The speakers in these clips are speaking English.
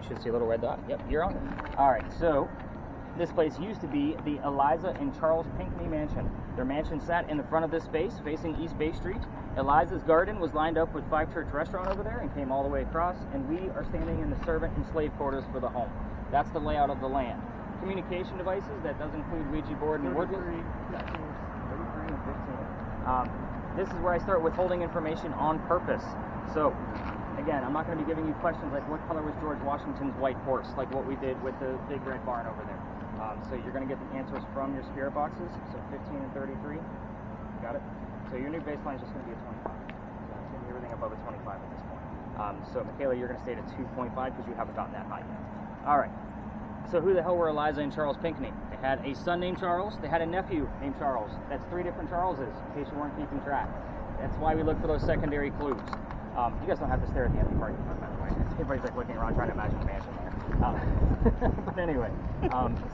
You should see a little red dot. Yep, you're on. All right, so this place used to be the Eliza and Charles Pinckney Mansion. Their mansion sat in the front of this space, facing East Bay Street. Eliza's garden was lined up with Five Church Restaurant over there and came all the way across, and we are standing in the servant and slave quarters for the home. That's the layout of the land. Communication devices, that does include Ouija board and wordless. 33 and 15. This is where I start withholding information on purpose. So, again, I'm not going to be giving you questions like what color was George Washington's white horse, like what we did with the big red barn over there. So you're going to get the answers from your spirit boxes. So 15 and 33. Got it? So your new baseline is just going to be a 25. So it's going to be everything above a 25 at this point. So Michaela, you're going to stay at 2.5 because you haven't gotten that high yet. All right. So who the hell were Eliza and Charles Pinckney? They had a son named Charles. They had a nephew named Charles. That's 3 different Charleses, in case you weren't keeping track. That's why we look for those secondary clues. You guys don't have to stare at the empty parking lot, by the way. Everybody's like looking around trying to imagine a mansion there. But anyway,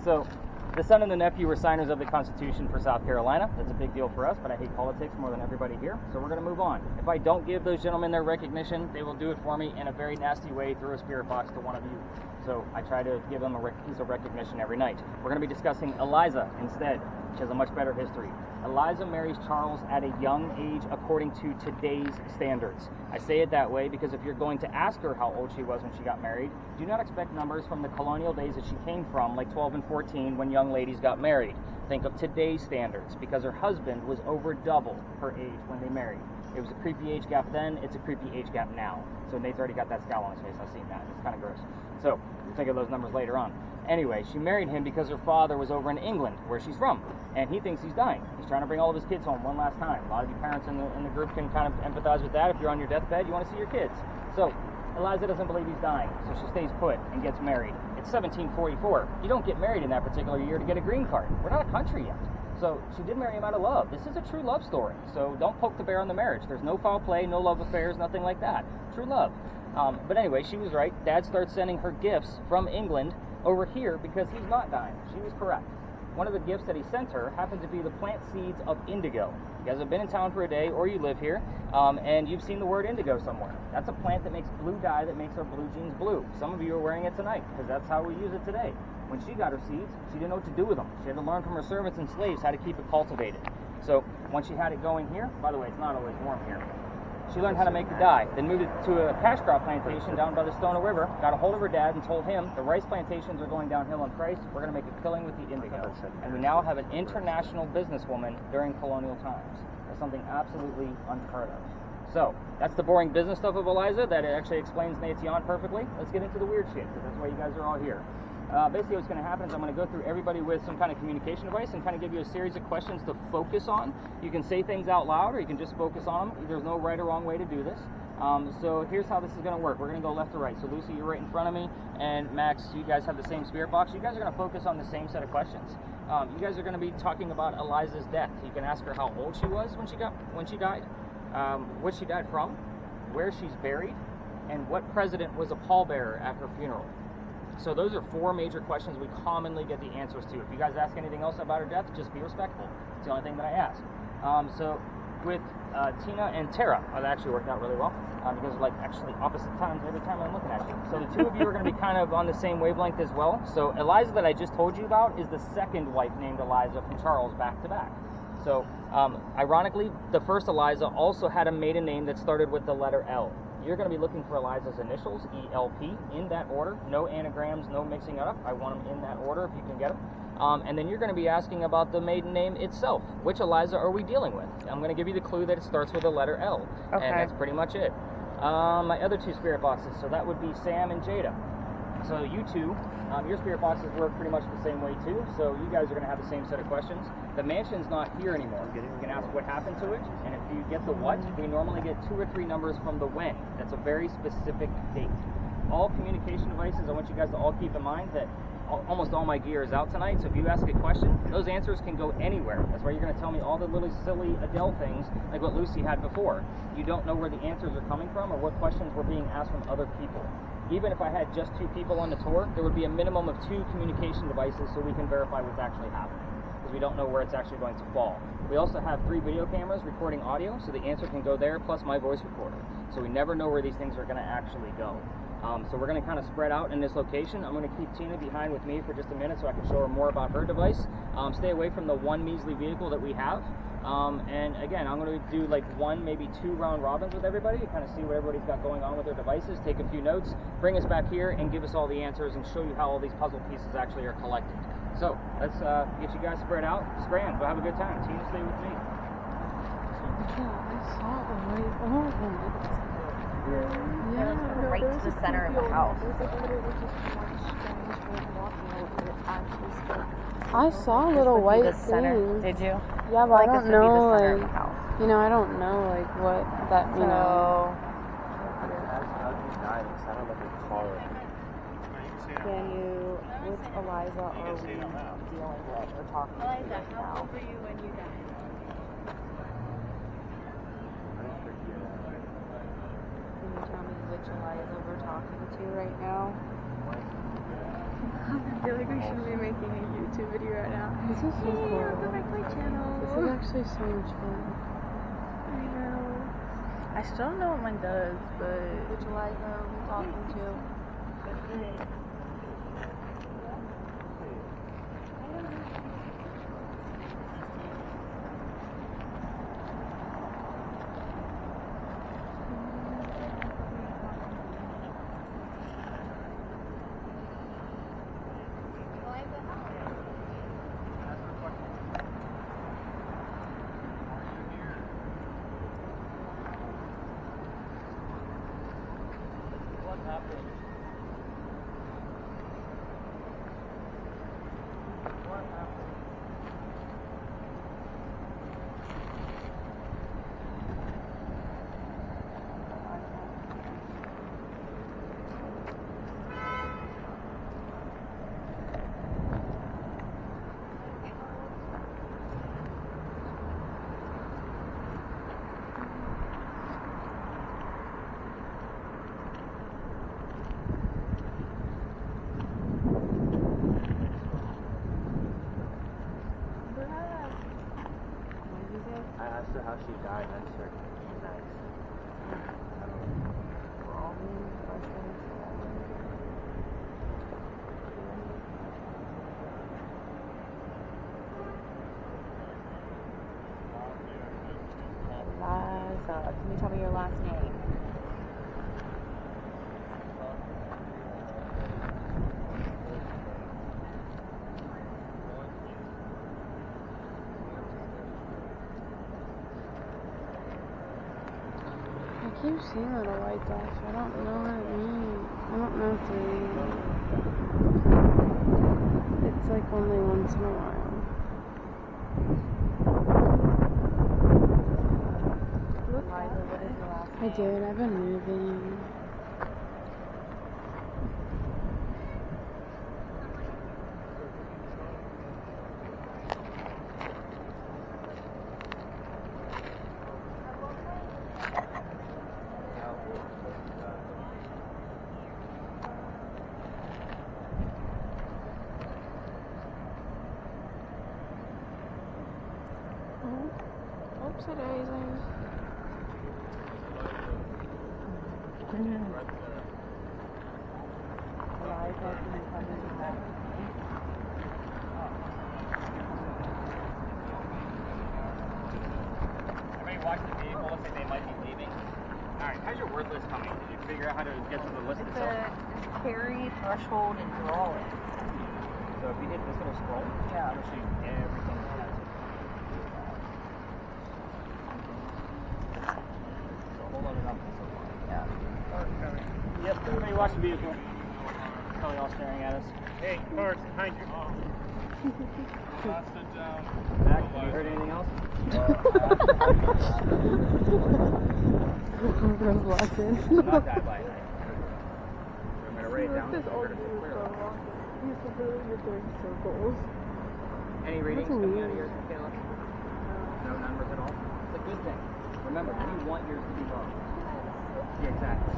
so the son and the nephew were signers of the Constitution for South Carolina. That's a big deal for us, but I hate politics more than everybody here. So we're going to move on. If I don't give those gentlemen their recognition, they will do it for me in a very nasty way through a spirit box to one of you. So I try to give them a piece of recognition every night. We're going to be discussing Eliza instead, which has a much better history. Eliza marries Charles at a young age according to today's standards. I say it that way because if you're going to ask her how old she was when she got married, do not expect numbers from the colonial days that she came from, like 12 and 14 when young ladies got married. Think of today's standards, because her husband was over double her age when they married. It was a creepy age gap then, it's a creepy age gap now. So Nate's already got that scowl on his face, I've seen that. It's kind of gross. So we'll think of those numbers later on. Anyway, she married him because her father was over in England, where she's from, and he thinks he's dying. He's trying to bring all of his kids home one last time. A lot of you parents in the group can kind of empathize with that. If you're on your deathbed, you want to see your kids. So Eliza doesn't believe he's dying, so she stays put and gets married. It's 1744. You don't get married in that particular year to get a green card. We're not a country yet. So she did marry him out of love. This is a true love story. So don't poke the bear on the marriage. There's no foul play, no love affairs, nothing like that. True love. But anyway, she was right. Dad starts sending her gifts from England over here because he's not dying. She was correct. One of the gifts that he sent her happened to be the plant seeds of indigo. You guys have been in town for a day, or you live here, and you've seen the word indigo somewhere. That's a plant that makes blue dye that makes our blue jeans blue. Some of you are wearing it tonight because that's how we use it today. When she got her seeds, she didn't know what to do with them. She had to learn from her servants and slaves how to keep it cultivated. So once she had it going here, by the way, it's not always warm here, she learned how to make the dye, then moved it to a cash crop plantation down by the Stono River, got a hold of her dad and told him the rice plantations are going downhill in price, we're going to make a killing with the indigo. And we now have an international businesswoman during colonial times. That's something absolutely unheard of. So, that's the boring business stuff of Eliza that actually explains Nate's yawn perfectly. Let's get into the weird shit, because that's why you guys are all here. Basically what's going to happen is I'm going to go through everybody with some kind of communication device and kind of give you a series of questions to focus on. You can say things out loud or you can just focus on them. There's no right or wrong way to do this. So here's how this is going to work. We're going to go left to right. So Lucy, you're right in front of me, and Max, you guys have the same spirit box. You guys are going to focus on the same set of questions. You guys are going to be talking about Eliza's death. You can ask her how old she was when she died, what she died from, where she's buried, and what president was a pallbearer at her funeral. So those are 4 major questions we commonly get the answers to. If you guys ask anything else about her death, just be respectful. It's the only thing that I ask. So with Tina and Tara, that actually worked out really well. You guys are like actually opposite times every time I'm looking at you. So the 2 of you are going to be kind of on the same wavelength as well. So Eliza that I just told you about is the second wife named Eliza from Charles back to back. So ironically, the first Eliza also had a maiden name that started with the letter L. You're going to be looking for Eliza's initials, ELP, in that order. No anagrams, no mixing it up. I want them in that order if you can get them. And then you're going to be asking about the maiden name itself. Which Eliza are we dealing with? I'm going to give you the clue that it starts with the letter L. Okay. And that's pretty much it. My other 2 spirit boxes, so that would be Sam and Jada. So you 2, your spirit boxes work pretty much the same way too, so you guys are going to have the same set of questions. The mansion's not here anymore. You can ask what happened to it, and if you get the what, we normally get 2 or 3 numbers from the when. That's a very specific date. All communication devices, I want you guys to all keep in mind that almost all my gear is out tonight, so if you ask a question, those answers can go anywhere. That's why you're going to tell me all the little silly Adele things, like what Lucy had before. You don't know where the answers are coming from or what questions were being asked from other people. Even if I had just 2 people on the tour, there would be a minimum of 2 communication devices so we can verify what's actually happening, because we don't know where it's actually going to fall. We also have 3 video cameras recording audio, so the answer can go there, plus my voice recorder. So we never know where these things are going to actually go. So we're going to kind of spread out in this location. I'm going to keep Tina behind with me for just a minute so I can show her more about her device. Stay away from the one measly vehicle that we have. And again, I'm going to do like 1, maybe 2 round robins with everybody to kind of see what everybody's got going on with their devices, take a few notes, bring us back here and give us all the answers and show you how all these puzzle pieces actually are collected. So let's get you guys spread out. Scram, go have a good time. Tina, stay with me. Yeah, right to the center of the house. I saw a little white thing. Did you? Yeah, but I don't know, like, you know, I don't know, like, what that, you know. Can you, which Eliza are we dealing with or talking to right now? How old were you when you died? Can you tell me which Eliza we're talking to right now? I feel like we should be making a YouTube video right now. This is so cool. Welcome back to my channel. This is actually so much fun. I know. I still don't know what mine does, but... Which Eliza are we talking to? I asked her how she died, and she said, nice. Eliza, can you tell me your last name? I keep seeing little white dots. I don't know what it means. I don't know if they... It's like only once in a while. Eliza, what is your last name? I did. I've been moving. Oopsie daisies. Eliza, can you tell me your last name? Everybody watch the vehicle, looks like they might be leaving. Alright, how's your word list coming? Did you figure out how to get to the list It's itself? a carry, threshold, and drawing. So if you hit this little scroll, Yeah. it'll show you everything that has it. So hold on it up. Yeah. Yep, everybody watch the vehicle. Probably all staring at us. Hey, cars behind you. Last it down. Zach, have you heard anything else? Not that by night. I'm going to write it down. This old dude is so long. He's literally doing circles. Any readings coming out of yours, Michaela? No numbers at all? It's a good thing. Remember, you want yours to be low. Yeah, exactly.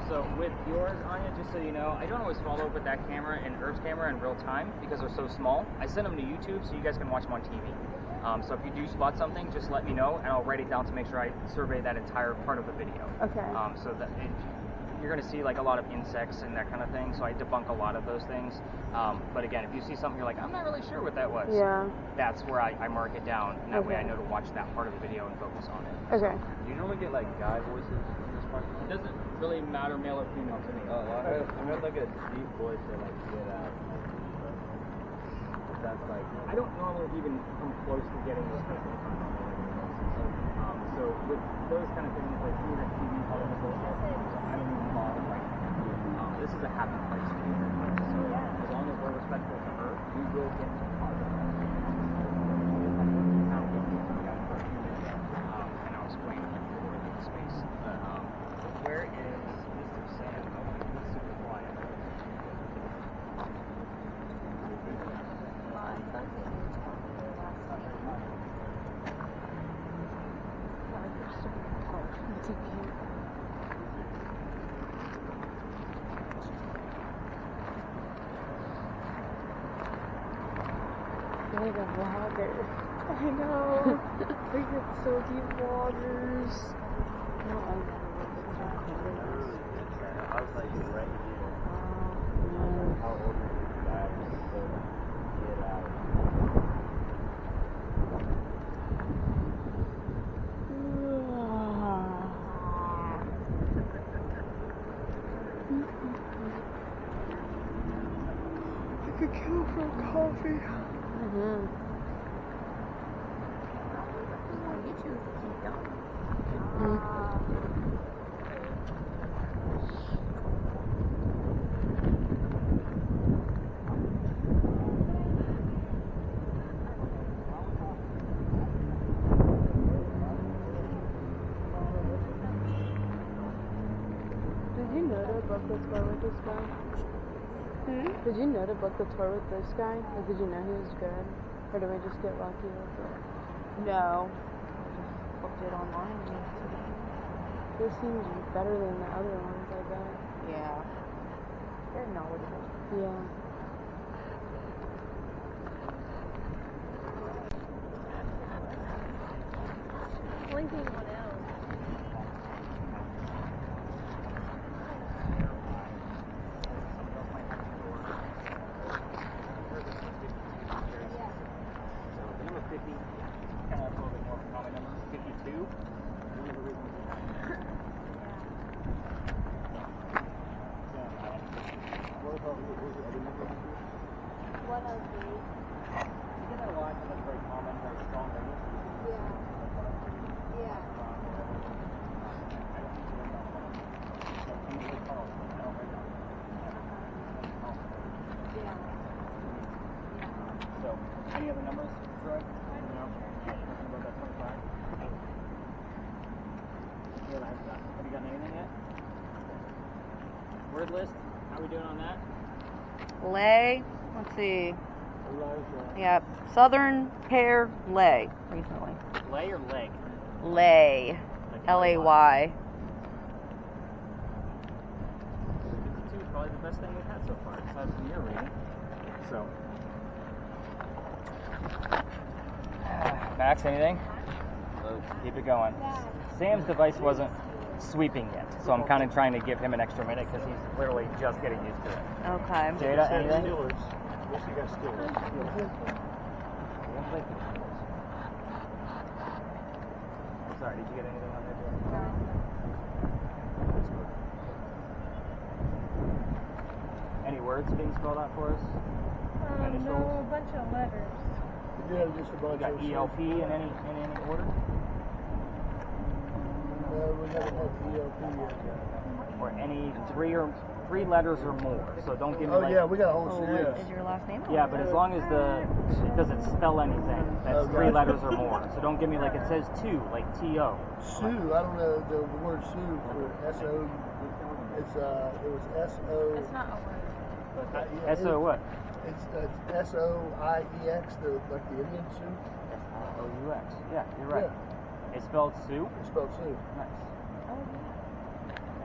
So with yours, Anya, just so you know, I don't always follow up with that camera and Irv's camera in real time because they're so small. I send them to YouTube so you guys can watch them on TV. So if you do spot something, just let me know and I'll write it down to make sure I survey that entire part of the video. Okay. So that you're going to see like a lot of insects and that kind of thing, so I debunk a lot of those things. But again, if you see something you're like, I'm not really sure what that was, that's where I mark it down, and that way I know to watch that part of the video and focus on it. Okay. Do you normally get like guy voices in this part? It doesn't really matter male or female to me. Oh, well, I heard like a deep voice that like get out. That's like I don't normally even come close to getting those kinds of things on so with those kind of things, like seeing that TV all over the place, I don't even bother right now. This is a happy place to be. So as long as we're respectful to her, we will get to positive. And I'll explain the space. Where is Mr. Sam going? He's super quiet. Like a vlogger. I know. We get so deep waters. No, I was like right here. no. How old is this guy? So get out. I could kill for coffee. Did you know to book the tour with this guy? Did you know to book the tour with this guy? Like, did you know he was good? Or did we just get lucky with it? No. I just booked it online today. This seems better than the other ones, I bet. Yeah. Very knowledgeable. Yeah. Linking one else. Any other numbers? Troy? No? About that 25? Yeah, that's done. Have you gotten anything yet? Word list? How are we doing on that? Lay. Let's see. Yep. Southern Pear Lay. Recently. Lay or leg? Lay. Like Lay. 52 is probably the best thing we've had so far, besides from your reading. So. Max, anything? Keep it going. Sam's device wasn't sweeping yet, so I'm kind of trying to give him an extra minute because he's literally just getting used to it. Okay. Jada, anything? Yes, you got Steelers. I'm sorry, did you get anything on there? Any words being spelled out for us? No, a bunch of letters. Yeah, just a You bunch got of ELP in any order? we haven't had the ELP yet. Or any three letters or more. So don't give me Oh like yeah, we got a whole series. Is your last name? yeah, but as long as it doesn't spell anything, that's Oh, three gotcha. letters or more. So don't give me like it says two, like T-O. Sue, I don't know the word Sue for S-O. It's it was S-O. It's not a word. S-O what? It's S-O-I-E-X, like the Indian Sioux. O-U-X. Yeah, you're right. Yeah. It's spelled Sue. It's spelled Sioux. Nice.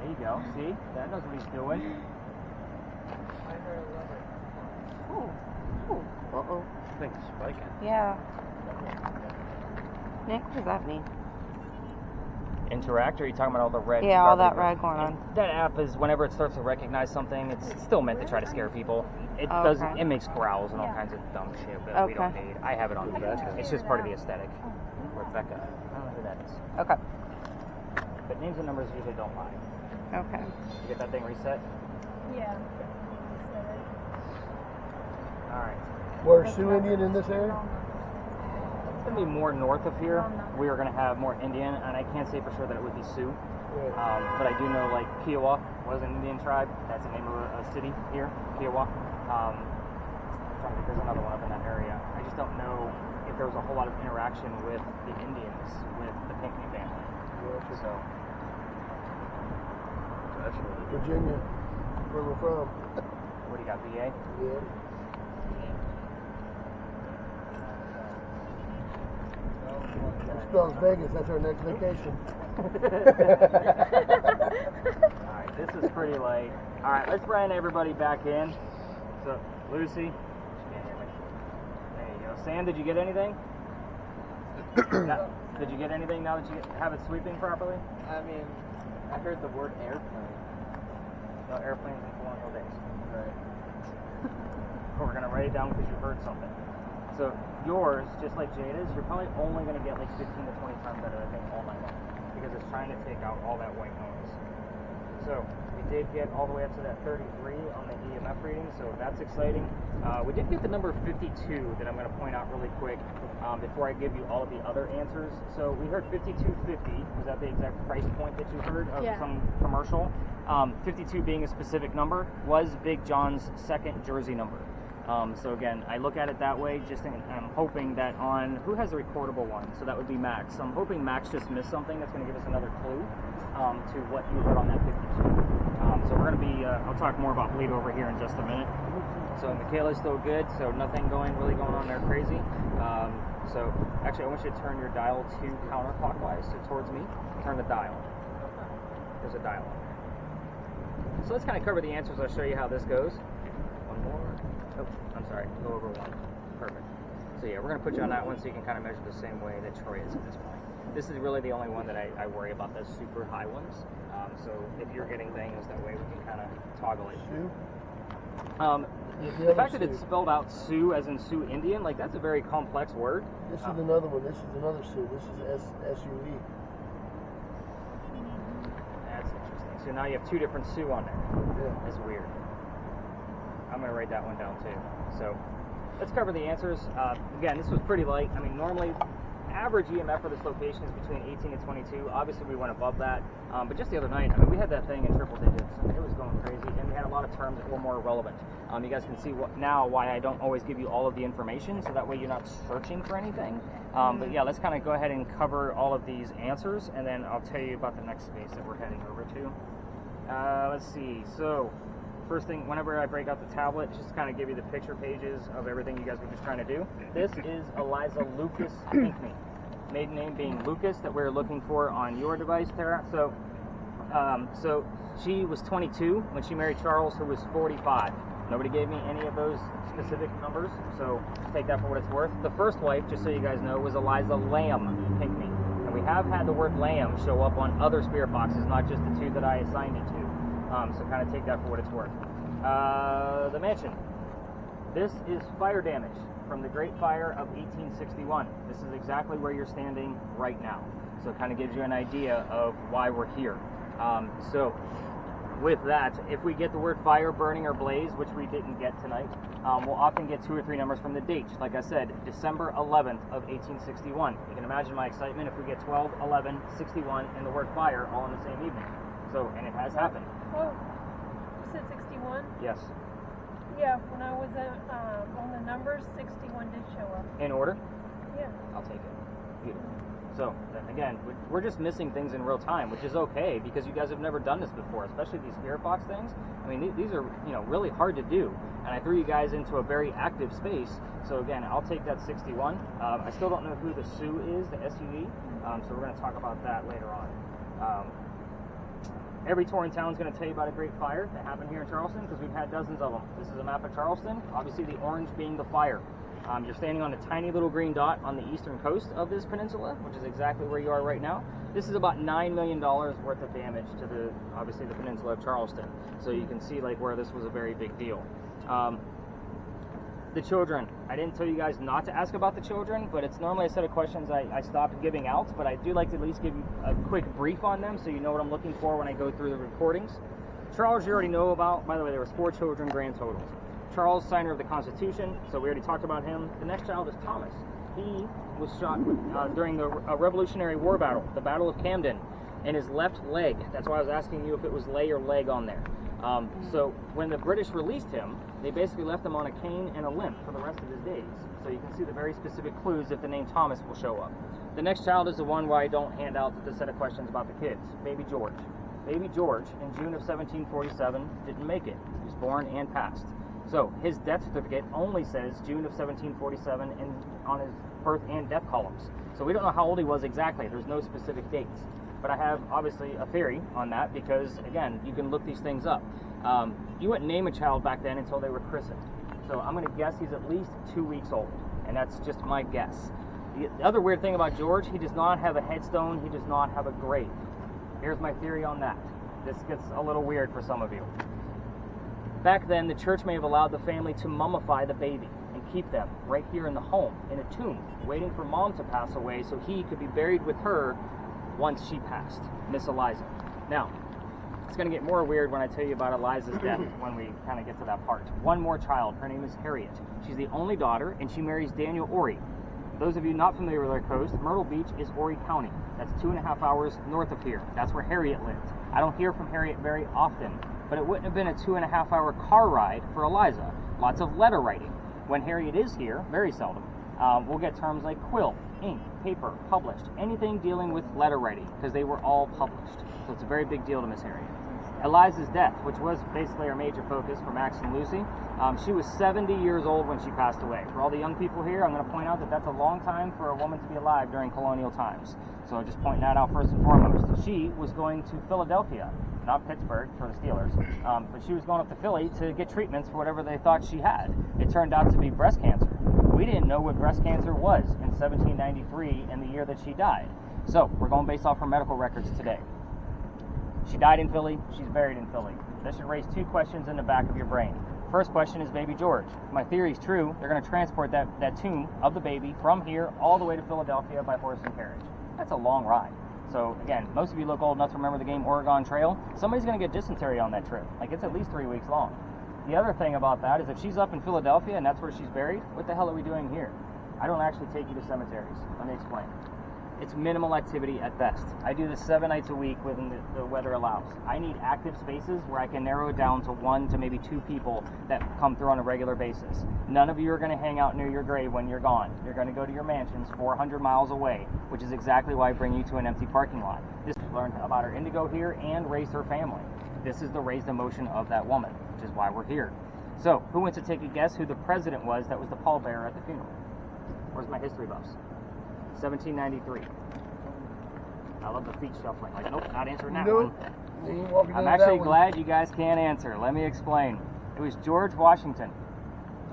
There you go. See? That knows what he's doing. Ooh. Uh-oh. I think it's spiking. Yeah. Nick, what does that mean? interact, or are you talking about all the red? Yeah, all that garbage? red going on. That app is whenever it starts to recognize something, it's still meant to try to scare people. It does. Okay. It makes growls and all kinds of dumb shit that we don't Okay. need. I have it on the too. It's just part of the aesthetic. Rebecca. I don't know who that is. Okay. But names and numbers usually don't lie. Okay. You get that thing reset? Yeah. Alright. We're Sioux Indian in this area? It's going to be more north of here. We are going to have more Indian, and I can't say for sure that it would be Sioux. But I do know, like, Kiowa was an Indian tribe. That's the name of a city here, Kiowa. I'm trying to think, there's another one up in that area. I just don't know if there was a whole lot of interaction with the Indians, with the Pinckney family. So, Virginia, where we're from. what do you got, VA? Yeah. That spells Vegas. That's our next vacation. Alright, this is pretty late. Alright, let's bring everybody back in. So, Lucy. There you go. Sam, did you get anything? No, did you get anything now that you have it sweeping properly? I mean, I heard the word airplane. No airplanes in colonial days. Right. We're going to write it down because you heard something. So yours, just like Jada's, you're probably only going to get like 15 to 20 times out of the thing all night long because it's trying to take out all that white noise. So we did get all the way up to that 33 on the EMF reading, so that's exciting. We did get the number 52 that I'm going to point out really quick before I give you all of the other answers. So we heard 5250. Was that the exact price point that you heard of some commercial? 52 being a specific number was Big John's second jersey number. So again, I look at it that way, I'm hoping that on, who has a recordable one? So that would be Max. So I'm hoping Max just missed something that's going to give us another clue to what you heard on that 52. So we're going to be, I'll talk more about bleed over here in just a minute. So Michaela's still good, so nothing really going on there crazy. So actually I want you to turn your dial to counterclockwise, so towards me. Turn the dial. There's a dial. So let's kind of cover the answers. I'll show you how this goes. One more. Oh, I'm sorry. Go over one. Perfect. So yeah, we're going to put you on that one so you can kind of measure the same way that Troy is at this point. This is really the only one that I worry about, those super high ones. So if you're getting things that way, we can kind of toggle it. The fact that it's spelled out Sioux as in Sioux Indian, like that's a very complex word. This is another one. This is another Sioux. This is S-U-E. That's interesting. So now you have two different Sioux on there. Yeah. That's weird. I'm going to write that one down too. So let's cover the answers. Again, this was pretty light. I mean, normally average EMF for this location is between 18 and 22. Obviously, we went above that. But just the other night, I mean, we had that thing in triple digits. It was going crazy, and we had a lot of terms that were more relevant. You guys can see now why I don't always give you all of the information, so that way you're not searching for anything. But yeah, let's kind of go ahead and cover all of these answers, and then I'll tell you about the next space that we're heading over to. Let's see. So first thing, whenever I break out the tablet, just to kind of give you the picture pages of everything you guys were just trying to do. This is Eliza Lucas Pinckney. Maiden name being Lucas, that we're looking for on your device, Tara. So she was 22 when she married Charles, who was 45. Nobody gave me any of those specific numbers, so just take that for what it's worth. The first wife, just so you guys know, was Eliza Lamb Pinckney. And we have had the word Lamb show up on other spirit boxes, not just the two that I assigned it to. So kind of take that for what it's worth. The mansion. This is fire damage from the Great Fire of 1861. This is exactly where you're standing right now. So it kind of gives you an idea of why we're here. So with that, if we get the word fire, burning, or blaze, which we didn't get tonight, we'll often get 2 or 3 numbers from the date. Like I said, December 11th of 1861. You can imagine my excitement if we get 12, 11, 61, and the word fire all in the same evening. So, and it has happened. Oh, you said 61? Yes. Yeah, when I was on the numbers, 61 did show up. In order? Yeah. I'll take it. Beautiful. So, then again, we're just missing things in real time, which is okay because you guys have never done this before, especially these spirit box things. I mean, these are, really hard to do. And I threw you guys into a very active space. So again, I'll take that 61. I still don't know who the Sioux is, the SUE. So we're going to talk about that later on. every tour in town is going to tell you about a great fire that happened here in Charleston because we've had dozens of them. This is a map of Charleston, obviously the orange being the fire. You're standing on a tiny little green dot on the eastern coast of this peninsula, which is exactly where you are right now. This is about $9 million worth of damage to obviously the peninsula of Charleston. So you can see like where this was a very big deal. The children, I didn't tell you guys not to ask about the children, but it's normally a set of questions I stopped giving out, but I do like to at least give you a quick brief on them so you know what I'm looking for when I go through the recordings. Charles, you already know about. By the way, there was 4 children grand total. Charles, signer of the Constitution, so we already talked about him. The next child is Thomas. He was shot during the Revolutionary War battle, the Battle of Camden, in his left leg. That's why I was asking you if it was lay or leg on there. So when the British released him, they basically left him on a cane and a limp for the rest of his days. So you can see the very specific clues if the name Thomas will show up. The next child is the one where I don't hand out the set of questions about the kids, Baby George. Baby George, in June of 1747, didn't make it. He was born and passed. So his death certificate only says June of 1747 on his birth and death columns. So we don't know how old he was exactly. There's no specific dates. But I have obviously a theory on that because, again, you can look these things up. You wouldn't name a child back then until they were christened. So I'm going to guess he's at least 2 weeks old, and that's just my guess. The other weird thing about George, he does not have a headstone. He does not have a grave. Here's my theory on that. This gets a little weird for some of you. Back then, the church may have allowed the family to mummify the baby and keep them right here in the home, in a tomb, waiting for mom to pass away so he could be buried with her once she passed, Miss Eliza. Now, it's going to get more weird when I tell you about Eliza's death when we kind of get to that part. One more child. Her name is Harriet. She's the only daughter, and she marries Daniel Ory. Those of you not familiar with our coast, Myrtle Beach is Ory County. That's 2.5 hours north of here. That's where Harriet lived. I don't hear from Harriet very often, but it wouldn't have been a 2.5 hour car ride for Eliza. Lots of letter writing. When Harriet is here, very seldom, we'll get terms like quill, ink, paper, published, anything dealing with letter writing, because they were all published. So it's a very big deal to Miss Harriet. Eliza's death, which was basically our major focus for Max and Lucy, she was 70 years old when she passed away. For all the young people here, I'm going to point out that that's a long time for a woman to be alive during colonial times. So just pointing that out first and foremost. She was going to Philadelphia, not Pittsburgh for the Steelers, but she was going up to Philly to get treatments for whatever they thought she had. It turned out to be breast cancer. We didn't know what breast cancer was in 1793 in the year that she died. So we're going based off her medical records today. She died in Philly. She's buried in Philly. This should raise 2 questions in the back of your brain. First question is Baby George. If my theory is true, they're going to transport that tomb of the baby from here all the way to Philadelphia by horse and carriage. That's a long ride. So again, most of you look old enough to remember the game Oregon Trail. Somebody's going to get dysentery on that trip. Like, it's at least 3 weeks long. The other thing about that is if she's up in Philadelphia and that's where she's buried, what the hell are we doing here? I don't actually take you to cemeteries. Let me explain. It's minimal activity at best. I do this 7 nights a week when the weather allows. I need active spaces where I can narrow it down to 1 to maybe 2 people that come through on a regular basis. None of you are going to hang out near your grave when you're gone. You're going to go to your mansions 400 miles away, which is exactly why I bring you to an empty parking lot. This learned about her indigo here and raised her family. This is the raised emotion of that woman, which is why we're here. So, who wants to take a guess who the president was that was the pallbearer at the funeral? Where's my history buffs? 1793. I love the feet shuffling. Like, nope, not answering that one. I'm actually glad you guys can't answer. Let me explain. It was George Washington,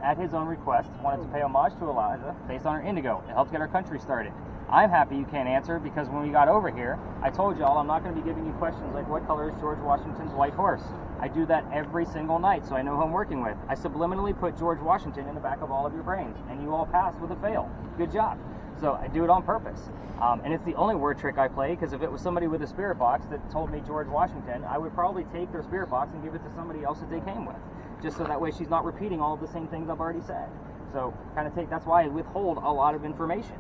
at his own request, wanted to pay homage to Eliza based on her indigo. It helped get our country started. I'm happy you can't answer because when we got over here, I told y'all I'm not going to be giving you questions like what color is George Washington's white horse. I do that every single night so I know who I'm working with. I subliminally put George Washington in the back of all of your brains, and you all passed with a fail. Good job. So I do it on purpose. And it's the only word trick I play, because if it was somebody with a spirit box that told me George Washington, I would probably take their spirit box and give it to somebody else that they came with, just so that way she's not repeating all of the same things I've already said. So that's why I withhold a lot of information.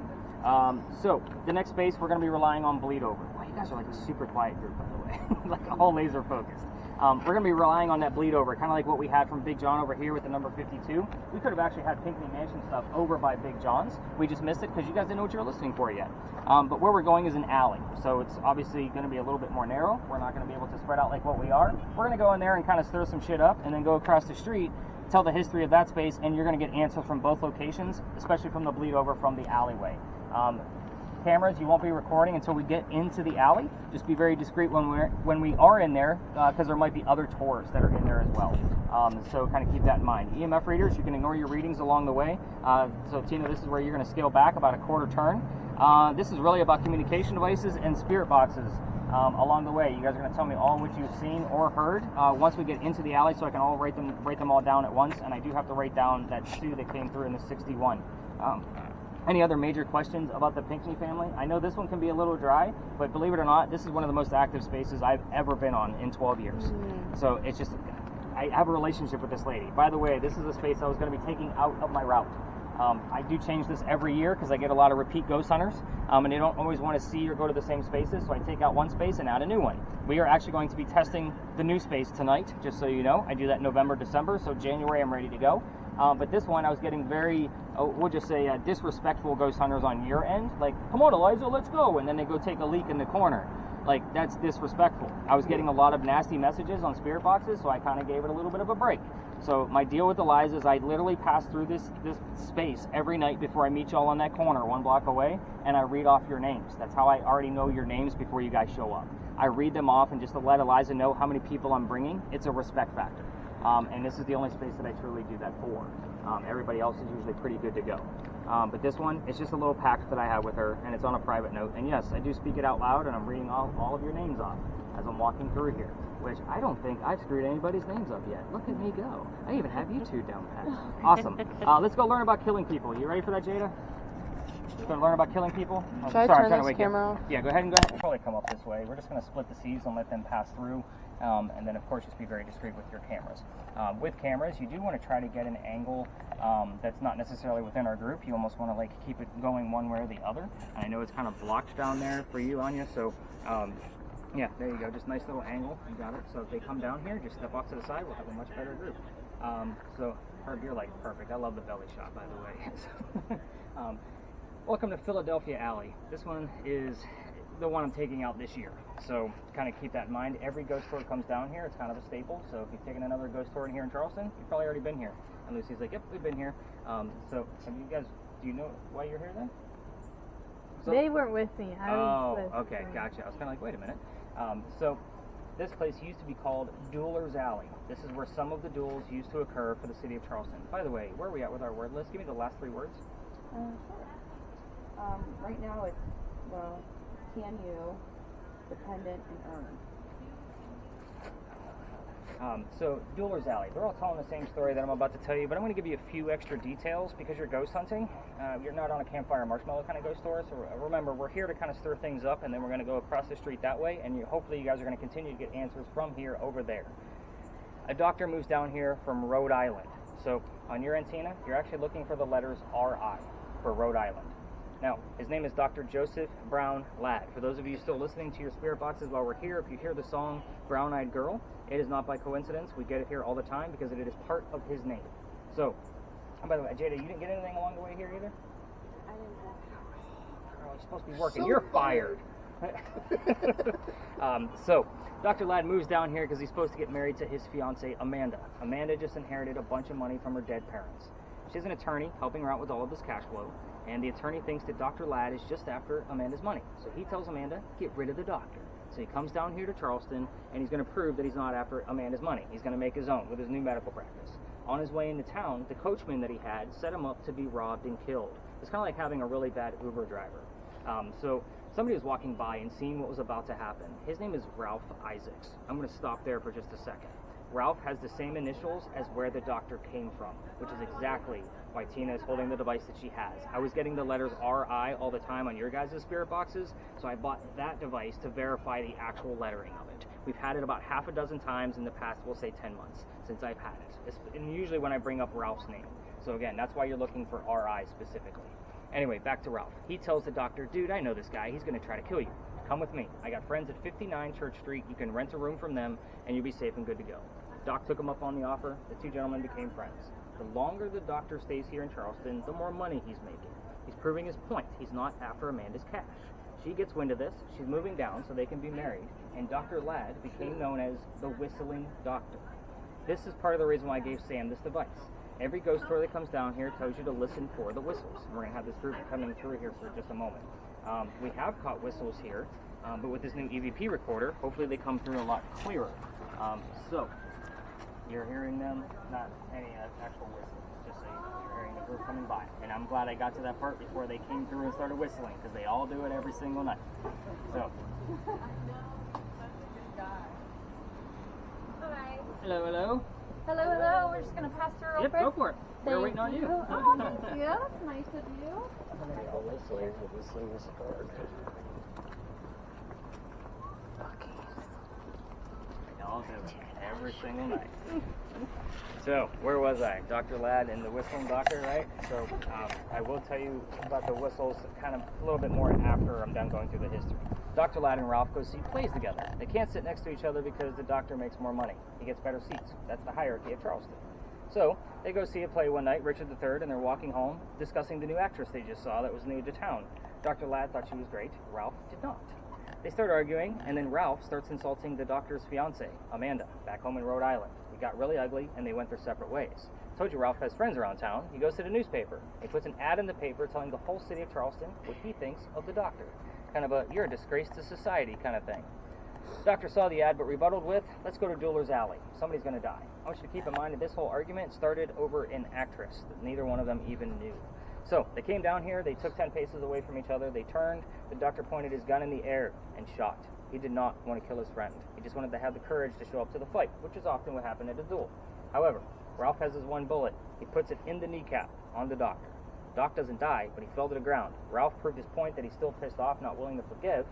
So the next space, we're going to be relying on bleed over. Wow, you guys are like a super quiet group, by the way, like all laser focused. We're going to be relying on that bleed over, kind of like what we had from Big John over here with the number 52. We could have actually had Pinckney Mansion stuff over by Big John's. We just missed it because you guys didn't know what you were listening for yet. But where we're going is an alley, so it's obviously going to be a little bit more narrow. We're not going to be able to spread out like what we are. We're going to go in there and kind of stir some shit up and then go across the street, tell the history of that space, and you're going to get answers from both locations, especially from the bleed over from the alleyway. cameras, you won't be recording until we get into the alley. Just be very discreet when we are in there, because there might be other tours that are in there as well. So kind of keep that in mind. EMF readers, you can ignore your readings along the way. So Tina, this is where you're going to scale back about a quarter turn. This is really about communication devices and spirit boxes. Along the way, you guys are going to tell me all what you've seen or heard once we get into the alley, so I can all write them all down at once. And I do have to write down that Sue that came through in the 61. Any other major questions about the Pinckney family? I know this one can be a little dry, but believe it or not, this is one of the most active spaces I've ever been on in 12 years. So it's just, I have a relationship with this lady. By the way, this is a space I was going to be taking out of my route. I do change this every year because I get a lot of repeat ghost hunters, and they don't always want to see or go to the same spaces, so I take out one space and add a new one. We are actually going to be testing the new space tonight, just so you know. I do that in November, December, so January I'm ready to go. But this one I was getting very, we'll just say disrespectful ghost hunters on your end, like, come on Eliza, let's go, and then they go take a leak in the corner. Like, that's disrespectful. I was getting a lot of nasty messages on spirit boxes, so I kind of gave it a little bit of a break. So my deal with Eliza is I literally pass through this space every night before I meet y'all on that corner 1 block away, and I read off your names. That's how I already know your names before you guys show up. I read them off, and just to let Eliza know how many people I'm bringing, it's a respect factor. And this is the only space that I truly do that for. Everybody else is usually pretty good to go. But this one, it's just a little pact that I have with her, and it's on a private note. And yes, I do speak it out loud, and I'm reading all of your names off as I'm walking through here, which I don't think I've screwed anybody's names up yet. Look at me go. I even have you two down pat. Awesome. Let's go learn about killing people. You ready for that, Jada? Going to learn about killing people? Should I turn this camera off? Yeah, go ahead and go ahead. We'll probably come up this way. We're just going to split the seas and let them pass through. And then, of course, just be very discreet with your cameras. With cameras, you do want to try to get an angle that's not necessarily within our group. You almost want to, like, keep it going one way or the other. And I know it's kind of blocked down there for you, Anya, so... yeah, there you go. Just nice little angle. You got it. So if they come down here, just step off to the side. We'll have a much better group. So, Herb, you're like perfect. I love the belly shot, by the way. Welcome to Philadelphia Alley. This one is the one I'm taking out this year. So kind of keep that in mind. Every ghost tour comes down here. It's kind of a staple. So if you've taken another ghost tour in here in Charleston, you've probably already been here. And Lucy's like, yep, we've been here. So have you guys, do you know why you're here then? So, they weren't with me. I was with okay, gotcha. I was kind of like, wait a minute. So this place used to be called Dueler's Alley. This is where some of the duels used to occur for the city of Charleston. By the way, where are we at with our word list? Give me the last 3 words. Sure. Right now it's, well, can you, dependent, and earn. So Dueler's Alley, they're all telling the same story that I'm about to tell you, but I'm going to give you a few extra details because you're ghost hunting. You're not on a campfire marshmallow kind of ghost tour, so remember, we're here to kind of stir things up, and then we're going to go across the street that way, and hopefully you guys are going to continue to get answers from here over there. A doctor moves down here from Rhode Island. So on your antenna, you're actually looking for the letters R.I. for Rhode Island. Now, his name is Dr. Joseph Brown Ladd. For those of you still listening to your spirit boxes while we're here, if you hear the song Brown Eyed Girl, it is not by coincidence. We get it here all the time because it is part of his name. So, and by the way, Jada, you didn't get anything along the way here either? I didn't know. Girl, you're supposed to be working. You're fired. So, Dr. Ladd moves down here because he's supposed to get married to his fiancée, Amanda. Amanda just inherited a bunch of money from her dead parents. She's an attorney helping her out with all of this cash flow. And the attorney thinks that Dr. Ladd is just after Amanda's money. So he tells Amanda, get rid of the doctor. So he comes down here to Charleston, and he's going to prove that he's not after Amanda's money. He's going to make his own with his new medical practice. On his way into town, the coachman that he had set him up to be robbed and killed. It's kind of like having a really bad Uber driver. So somebody was walking by and seeing what was about to happen. His name is Ralph Isaacs. I'm going to stop there for just a second. Ralph has the same initials as where the doctor came from, which is exactly why Tina is holding the device that she has. I was getting the letters R.I. all the time on your guys' spirit boxes, so I bought that device to verify the actual lettering of it. We've had it about half a dozen times in the past, we'll say 10 months, since I've had it. And usually when I bring up Ralph's name. So again, that's why you're looking for R.I. specifically. Anyway, back to Ralph. He tells the doctor, dude, I know this guy. He's going to try to kill you. Come with me. I got friends at 59 Church Street. You can rent a room from them, and you'll be safe and good to go. Doc took him up on the offer. The two gentlemen became friends. The longer the doctor stays here in Charleston, the more money he's making. He's proving his point. He's not after Amanda's cash. She gets wind of this. She's moving down so they can be married, and Dr. Ladd became known as the Whistling Doctor. This is part of the reason why I gave Sam this device. Every ghost tour that comes down here tells you to listen for the whistles. And we're going to have this group coming through here for just a moment. We have caught whistles here, but with this new EVP recorder, hopefully they come through a lot clearer. So, you're hearing them, not any actual whistling, just so you know, you're hearing the group coming by. And I'm glad I got to that part before they came through and started whistling, because they all do it every single night. So. Hi. Hello, hello. Hello, hello. We're just going to pass through real Yep, quick. go for it. We're waiting on you. Oh, thank you. That's nice of you. They all do it every single night. So, where was I? Dr. Ladd and the whistling doctor, right? So, I will tell you about the whistles kind of a little bit more after I'm done going through the history. Dr. Ladd and Ralph go see plays together. They can't sit next to each other because the doctor makes more money. He gets better seats. That's the hierarchy of Charleston. So, they go see a play one night, Richard III, and they're walking home, discussing the new actress they just saw that was new to town. Dr. Ladd thought she was great. Ralph did not. They start arguing, and then Ralph starts insulting the doctor's fiancée, Amanda, back home in Rhode Island. It got really ugly, and they went their separate ways. Told you Ralph has friends around town. He goes to the newspaper. He puts an ad in the paper telling the whole city of Charleston what he thinks of the doctor. Kind of a, you're a disgrace to society kind of thing. The doctor saw the ad, but rebutted with, let's go to Dueler's Alley. Somebody's going to die. I want you to keep in mind that this whole argument started over an actress that neither one of them even knew. So, they came down here, they took 10 paces away from each other, they turned, the doctor pointed his gun in the air and shot. He did not want to kill his friend. He just wanted to have the courage to show up to the fight, which is often what happened at a duel. However, Ralph has his one bullet. He puts it in the kneecap on the doctor. Doc doesn't die, but he fell to the ground. Ralph proved his point that he's still pissed off, not willing to forgive,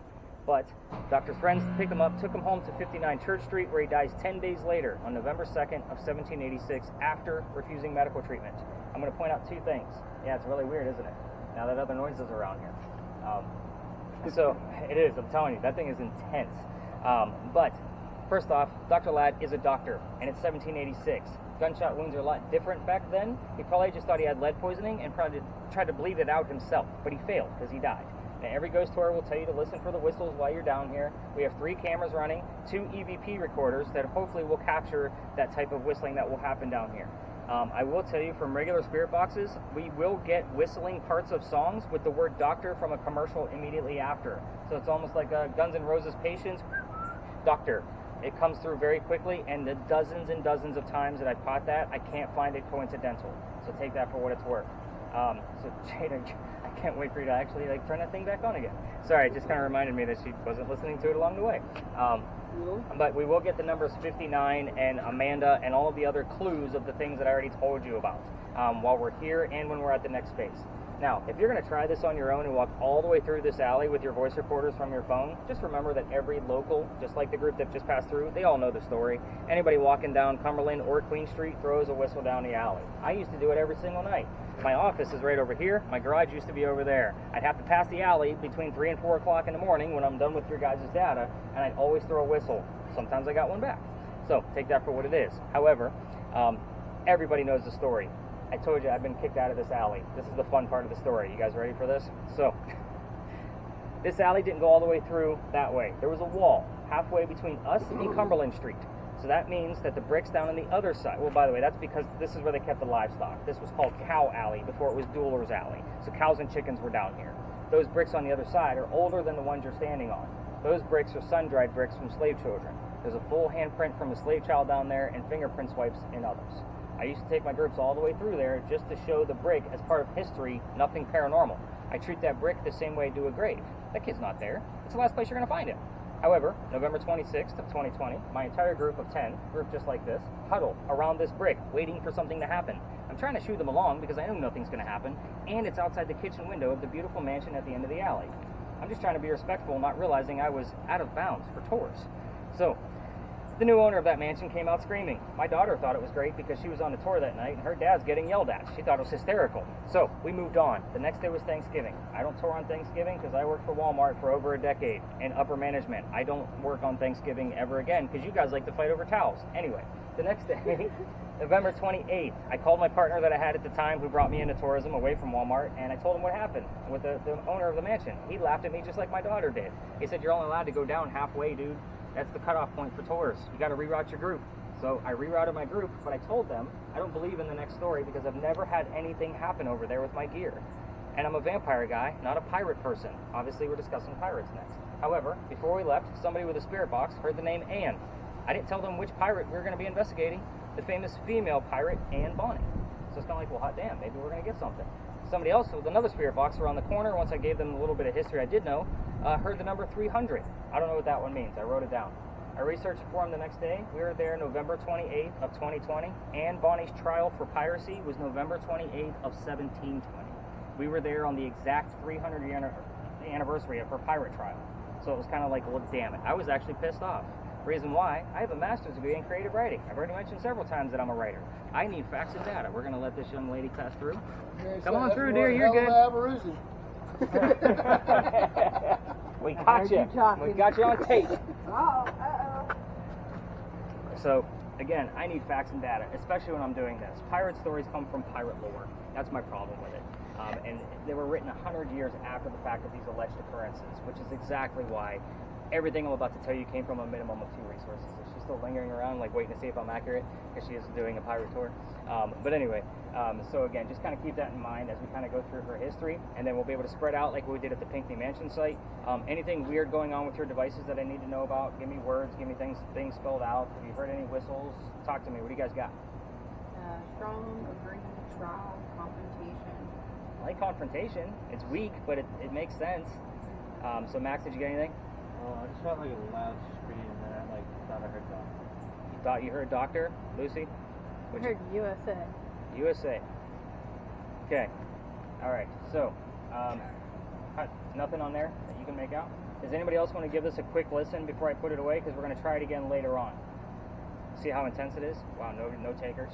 but doctor's friends picked him up, took him home to 59 Church Street, where he dies 10 days later on November 2nd of 1786 after refusing medical treatment. I'm going to point out two things. Yeah, it's really weird, isn't it? Now that other noises are around here. So, it is, I'm telling you, that thing is intense. But, first off, Dr. Ladd is a doctor, and it's 1786. Gunshot wounds are a lot different back then. He probably just thought he had lead poisoning and probably tried to bleed it out himself, but he failed because he died. Now, every ghost tour will tell you to listen for the whistles while you're down here. We have 3 cameras running, 2 EVP recorders that hopefully will capture that type of whistling that will happen down here. I will tell you, from regular spirit boxes, we will get whistling parts of songs with the word doctor from a commercial immediately after. So it's almost like a Guns N' Roses Patience, doctor. It comes through very quickly, and the dozens and dozens of times that I've caught that, I can't find it coincidental. So take that for what it's worth. So Jada, I can't wait for you to actually turn that thing back on again. Sorry, it just kind of reminded me that she wasn't listening to it along the way. But we will get the numbers 59 and Amanda and all of the other clues of the things that I already told you about while we're here and when we're at the next space. Now, if you're going to try this on your own and walk all the way through this alley with your voice recorders from your phone, just remember that every local, just like the group that just passed through, they all know the story. Anybody walking down Cumberland or Queen Street throws a whistle down the alley. I used to do it every single night. My office is right over here. My garage used to be over there. I'd have to pass the alley between 3 and 4 o'clock in the morning when I'm done with your guys' data, and I'd always throw a whistle. Sometimes I got one back. So take that for what it is. However, everybody knows the story. I told you I've been kicked out of this alley. This is the fun part of the story. You guys ready for this? So, this alley didn't go all the way through that way. There was a wall halfway between us and Cumberland Street. So that means that the bricks down on the other side, well, by the way, that's because this is where they kept the livestock. This was called Cow Alley before it was Dueler's Alley. So cows and chickens were down here. Those bricks on the other side are older than the ones you're standing on. Those bricks are sun-dried bricks from slave children. There's a full handprint from a slave child down there and fingerprint swipes in others. I used to take my groups all the way through there just to show the brick as part of history, nothing paranormal. I treat that brick the same way I do a grave. That kid's not there. It's the last place you're going to find him. However, November 26th of 2020, my entire group of 10, group just like this, huddle around this brick, waiting for something to happen. I'm trying to shoo them along because I know nothing's going to happen, and it's outside the kitchen window of the beautiful mansion at the end of the alley. I'm just trying to be respectful, not realizing I was out of bounds for tours. So, the new owner of that mansion came out screaming. My daughter thought it was great because she was on the tour that night and her dad's getting yelled at. She thought it was hysterical. So we moved on. The next day was Thanksgiving. I don't tour on Thanksgiving because I worked for Walmart for over a decade in upper management. I don't work on Thanksgiving ever again because you guys like to fight over towels. Anyway, the next day, November 28th, I called my partner that I had at the time who brought me into tourism away from Walmart, and I told him what happened with the owner of the mansion. He laughed at me just like my daughter did. He said, "You're only allowed to go down halfway, dude. That's the cutoff point for tours. You got to reroute your group." So I rerouted my group, but I told them I don't believe in the next story because I've never had anything happen over there with my gear. And I'm a vampire guy, not a pirate person. Obviously, we're discussing pirates next. However, before we left, somebody with a spirit box heard the name Anne. I didn't tell them which pirate we were going to be investigating, the famous female pirate, Anne Bonny. So it's kind of like, well, hot damn, maybe we're going to get something. Somebody else with another spirit box around the corner, once I gave them a little bit of history I did know, heard the number 300. I don't know what that one means. I wrote it down. I researched it for them the next day. We were there November 28th of 2020. Anne Bonny's trial for piracy was November 28th of 1720. We were there on the exact 300th anniversary of her pirate trial. So it was kind of like, well, damn it. I was actually pissed off. Reason why, I have a master's degree in creative writing. I've already mentioned several times that I'm a writer. I need facts and data. We're going to let this young lady pass through. Come on through, dear. You're good. We caught you. We got you on tape. So, again, I need facts and data, especially when I'm doing this. Pirate stories come from pirate lore. That's my problem with it. And they were written 100 years after the fact of these alleged occurrences, which is exactly why everything I'm about to tell you came from a minimum of 2 resources. So she's still lingering around, like waiting to see if I'm accurate, because she is doing a pirate tour. But anyway, so again, just kind of keep that in mind as we kind of go through her history, and then we'll be able to spread out like we did at the Pinckney Mansion site. Anything weird going on with your devices that I need to know about, give me words, give me things spelled out. Have you heard any whistles? Talk to me. What do you guys got? Strong, agree, trial, confrontation. I like confrontation. It's weak, but it makes sense. So Max, did you get anything? Oh, I just felt like a loud scream, and I thought I heard doctor. You thought you heard doctor? Lucy? I heard USA. USA. Okay. All right. So, nothing on there that you can make out? Does anybody else want to give this a quick listen before I put it away? Because we're going to try it again later on. See how intense it is? Wow, no takers.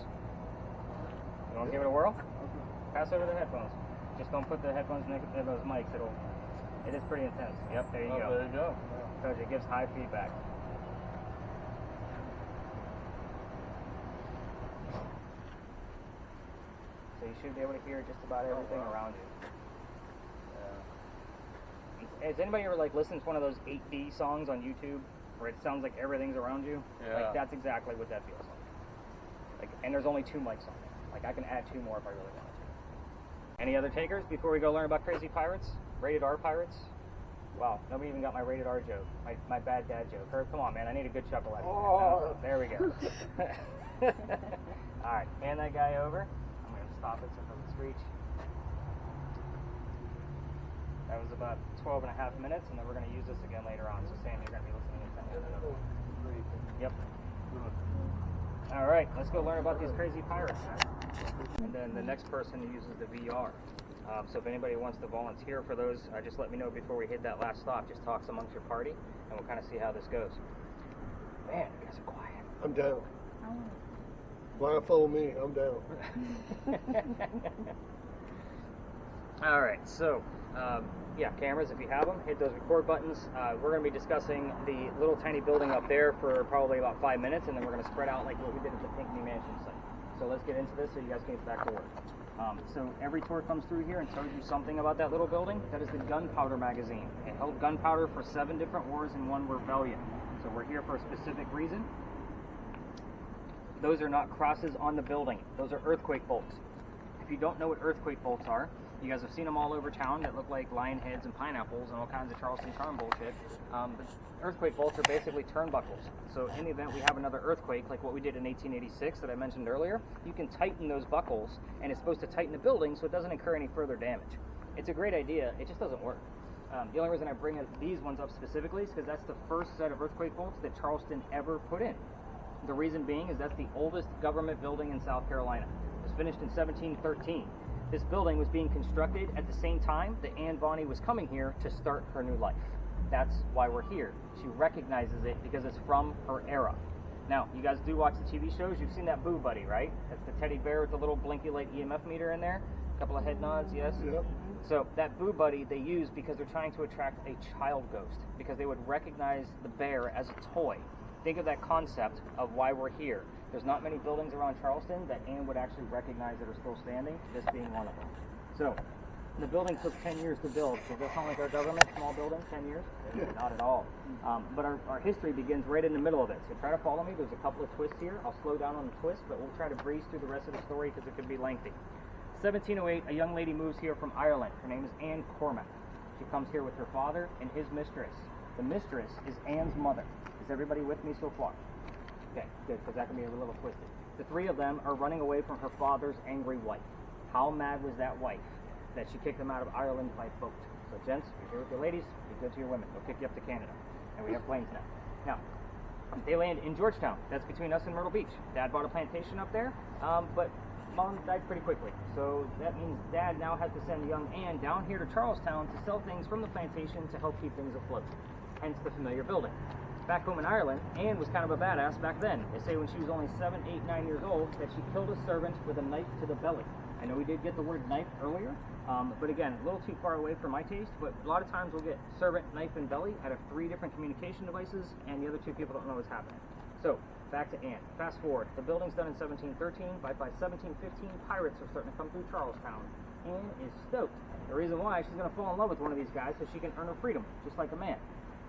You want to give it a whirl? Pass over the headphones. Just don't put the headphones next to those mics. It is pretty intense. Yep, there you go. There you go. Told you, it gives high feedback. So you should be able to hear just about everything around you. Yeah. Has anybody ever listened to one of those 8D songs on YouTube where it sounds like everything's around you? Yeah. Like that's exactly what that feels like. And there's only 2 mics on it. I can add 2 more if I really wanted to. Any other takers before we go learn about crazy pirates? Rated R pirates? Wow, nobody even got my rated R joke. My bad dad joke. Herb, come on, man. I need a good chuckle out of you. Oh. There we go. All right, hand that guy over. I'm going to stop it so it doesn't screech. That was about 12 and a half minutes, and then we're going to use this again later on. So, Sam, you're going to be listening intently. Yep. All right, let's go learn about these crazy pirates. And then the next person uses the VR. So if anybody wants to volunteer for those, just let me know before we hit that last stop. Just talk amongst your party, and we'll kind of see how this goes. Man, you guys are quiet. I'm down. Why follow me? I'm down. All right, so yeah, cameras, if you have them, hit those record buttons. We're going to be discussing the little tiny building up there for probably about 5 minutes, and then we're going to spread out like what we did at the Pinckney Mansion site. So let's get into this so you guys can get back to work. So every tour comes through here and tells you something about that little building. That is the gunpowder magazine. It held gunpowder for 7 different wars and 1 rebellion. So we're here for a specific reason. Those are not crosses on the building. Those are earthquake bolts. If you don't know what earthquake bolts are, you guys have seen them all over town that look like lion heads and pineapples and all kinds of Charleston charm bullshit. But earthquake bolts are basically turnbuckles. So in the event we have another earthquake, like what we did in 1886 that I mentioned earlier, you can tighten those buckles, and it's supposed to tighten the building so it doesn't incur any further damage. It's a great idea, it just doesn't work. The only reason I bring these ones up specifically is because that's the first set of earthquake bolts that Charleston ever put in. The reason being is that's the oldest government building in South Carolina. It was finished in 1713. This building was being constructed at the same time that Anne Bonny was coming here to start her new life. That's why we're here. She recognizes it because it's from her era. Now, you guys do watch the TV shows. You've seen that Boo Buddy, right? That's the teddy bear with the little blinky light EMF meter in there. A couple of head nods, yes? Yep. So that Boo Buddy they use because they're trying to attract a child ghost, because they would recognize the bear as a toy. Think of that concept of why we're here. There's not many buildings around Charleston that Anne would actually recognize that are still standing, this being one of them. So, the building took 10 years to build. Does that sound like our government? Small building, 10 years? Not at all. But our history begins right in the middle of it. So try to follow me. There's a couple of twists here. I'll slow down on the twist, but we'll try to breeze through the rest of the story because it could be lengthy. 1708, a young lady moves here from Ireland. Her name is Anne Cormac. She comes here with her father and his mistress. The mistress is Anne's mother. Is everybody with me so far? Okay, good, because that can be a little twisted. The three of them are running away from her father's angry wife. How mad was that wife that she kicked them out of Ireland by boat? So gents, you're here with your ladies, be good to your women. They'll pick you up to Canada. And we have planes now. Now, they land in Georgetown. That's between us and Myrtle Beach. Dad bought a plantation up there, but Mom died pretty quickly. So that means Dad now has to send young Anne down here to Charlestown to sell things from the plantation to help keep things afloat. Hence the familiar building. Back home in Ireland, Anne was kind of a badass back then. They say when she was only 7, 8, 9 years old that she killed a servant with a knife to the belly. I know we did get the word knife earlier, but again, a little too far away for my taste, but a lot of times we'll get servant, knife, and belly out of 3 different communication devices, and the other 2 people don't know what's happening. So, back to Anne. Fast forward. The building's done in 1713. By 1715, pirates are starting to come through Charlestown. Anne is stoked. The reason why, she's going to fall in love with one of these guys so she can earn her freedom, just like a man.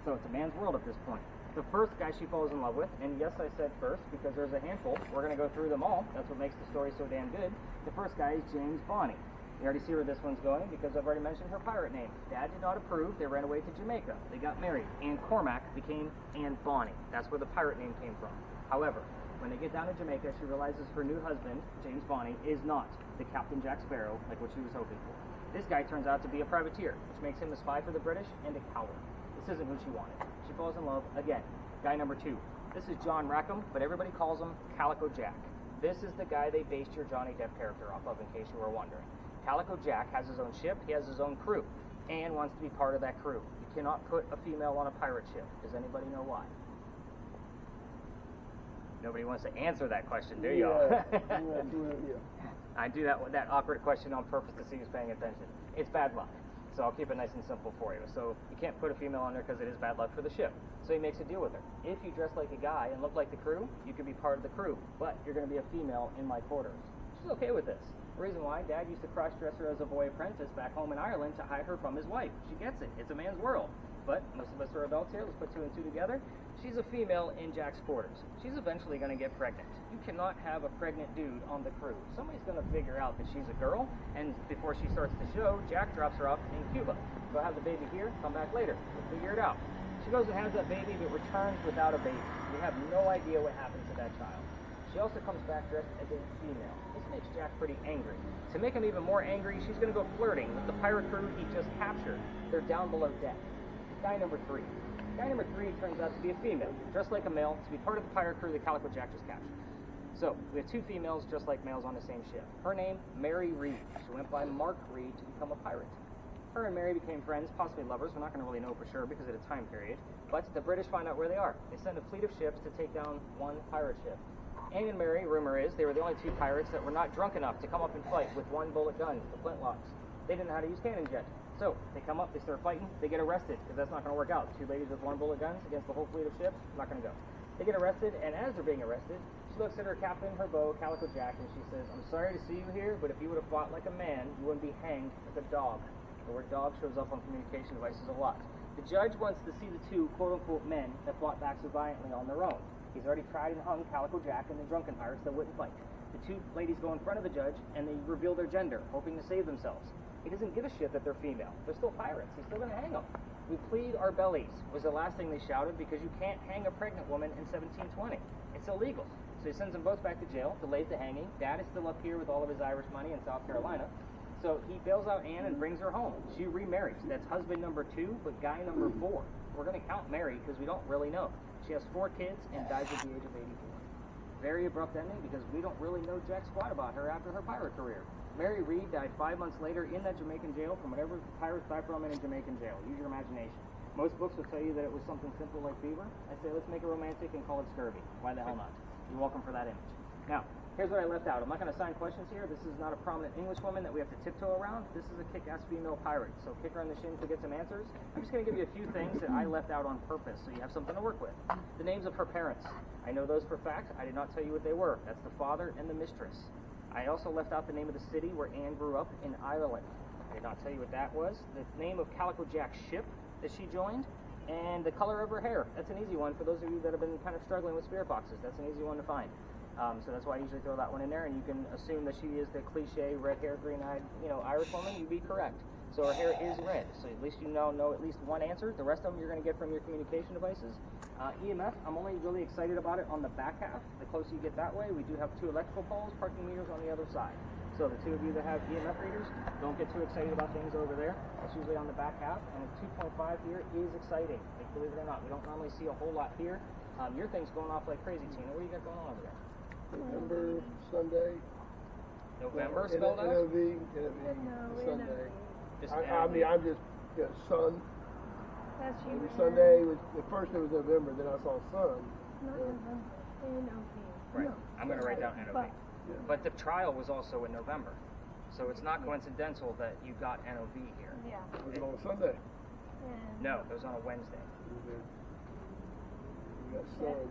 So it's a man's world at this point. The first guy she falls in love with, and yes, I said first because there's a handful. We're going to go through them all. That's what makes the story so damn good. The first guy is James Bonny. You already see where this one's going because I've already mentioned her pirate name. Dad did not approve. They ran away to Jamaica. They got married. Anne Cormac became Anne Bonny. That's where the pirate name came from. However, when they get down to Jamaica, she realizes her new husband, James Bonny, is not the Captain Jack Sparrow like what she was hoping for. This guy turns out to be a privateer, which makes him a spy for the British and a coward. This isn't who she wanted. She falls in love again. Guy number 2. This is John Rackham, but everybody calls him Calico Jack. This is the guy they based your Johnny Depp character off of, in case you were wondering. Calico Jack has his own ship, he has his own crew. Anne wants to be part of that crew. You cannot put a female on a pirate ship. Does anybody know why? Nobody wants to answer that question, do y'all? Yeah. I do that awkward question on purpose to see who's paying attention. It's bad luck. So I'll keep it nice and simple for you. So you can't put a female on there because it is bad luck for the ship. So he makes a deal with her. If you dress like a guy and look like the crew, you can be part of the crew. But you're going to be a female in my quarters. She's okay with this. The reason why, Dad used to cross-dress her as a boy apprentice back home in Ireland to hide her from his wife. She gets it. It's a man's world. But most of us are adults here. Let's put 2 and 2 together. She's a female in Jack's quarters. She's eventually going to get pregnant. You cannot have a pregnant dude on the crew. Somebody's going to figure out that she's a girl, and before she starts the show, Jack drops her off in Cuba. Go have the baby here, come back later. We'll figure it out. She goes and has that baby, but returns without a baby. We have no idea what happened to that child. She also comes back dressed as a female. This makes Jack pretty angry. To make him even more angry, she's going to go flirting with the pirate crew he just captured. They're down below deck. Guy number 3. Guy number 3 turns out to be a female, dressed like a male, to be part of the pirate crew that Calico Jack just captured. So, we have 2 females dressed like males on the same ship. Her name, Mary Reed. She went by Mark Reed to become a pirate. Her and Mary became friends, possibly lovers. We're not going to really know for sure because of the time period. But the British find out where they are. They send a fleet of ships to take down one pirate ship. Anne and Mary, rumor is, they were the only 2 pirates that were not drunk enough to come up and fight with 1-bullet guns, the flintlocks. They didn't know how to use cannons yet. So, they come up, they start fighting, they get arrested, because that's not going to work out. 2 ladies with 1-bullet guns against the whole fleet of ships, not going to go. They get arrested, and as they're being arrested, she looks at her captain, her beau, Calico Jack, and she says, "I'm sorry to see you here, but if you would have fought like a man, you wouldn't be hanged like a dog." The word dog shows up on communication devices a lot. The judge wants to see the 2 quote-unquote men that fought back so violently on their own. He's already tried and hung Calico Jack and the drunken pirates that wouldn't fight. The 2 ladies go in front of the judge, and they reveal their gender, hoping to save themselves. He doesn't give a shit that they're female. They're still pirates. He's still going to hang them. "We plead our bellies," was the last thing they shouted, because you can't hang a pregnant woman in 1720. It's illegal. So he sends them both back to jail, delays the hanging. Dad is still up here with all of his Irish money in South Carolina. So he bails out Anne and brings her home. She remarries. That's husband number 2, but guy number 4. We're going to count Mary because we don't really know. She has 4 kids and dies at the age of 84. Very abrupt ending because we don't really know jack squat about her after her pirate career. Mary Reed died 5 months later in that Jamaican jail from whatever pirates die from in a Jamaican jail. Use your imagination. Most books will tell you that it was something simple like fever. I say let's make it romantic and call it scurvy. Why the hell not? You're welcome for that image. Now, here's what I left out. I'm not going to assign questions here. This is not a prominent English woman that we have to tiptoe around. This is a kick-ass female pirate. So kick her in the shin to get some answers. I'm just going to give you a few things that I left out on purpose so you have something to work with. The names of her parents. I know those for fact. I did not tell you what they were. That's the father and the mistress. I also left out the name of the city where Anne grew up in Ireland. I did not tell you what that was. The name of Calico Jack's ship that she joined. And the color of her hair. That's an easy one for those of you that have been kind of struggling with spirit boxes. That's an easy one to find. So that's why I usually throw that one in there, and you can assume that she is the cliche red-haired, green-eyed, Irish woman. You'd be correct. So her hair is red. So at least you know at least one answer. The rest of them you're going to get from your communication devices. EMF, I'm only really excited about it on the back half. The closer you get that way, we do have 2 electrical poles, parking meters on the other side. So the 2 of you that have EMF readers, don't get too excited about things over there. It's usually on the back half, and the 2.5 here is exciting. Like, believe it or not, we don't normally see a whole lot here. Your thing's going off like crazy, Tina. What do you got going on over there? November, Sunday. November spelled out? NOV, Sunday. I'm just sun. That's you. Maybe Sunday was the first. It was November. Then I saw sun. Not November. NOV. Right. I'm going to write down NOV. But- But the trial was also in November. So it's not coincidental that you got NOV here. Yeah. Was it on Sunday? And No, it was on a Wednesday. We got sun.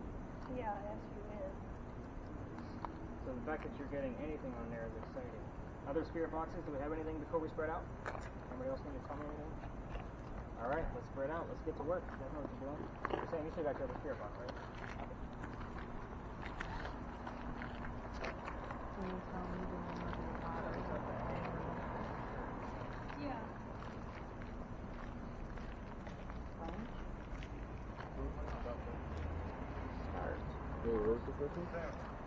yeah, SUN. So the fact that you're getting anything on there is exciting. Other spirit boxes, do we have anything before we spread out? Anybody else need to tell me anything? Alright, let's spread out. Let's get to work. You guys know what you're doing. You're saying you still got your other spirit box, right? Can you tell me the name of your daughter? Yeah. Start. Where's the first one?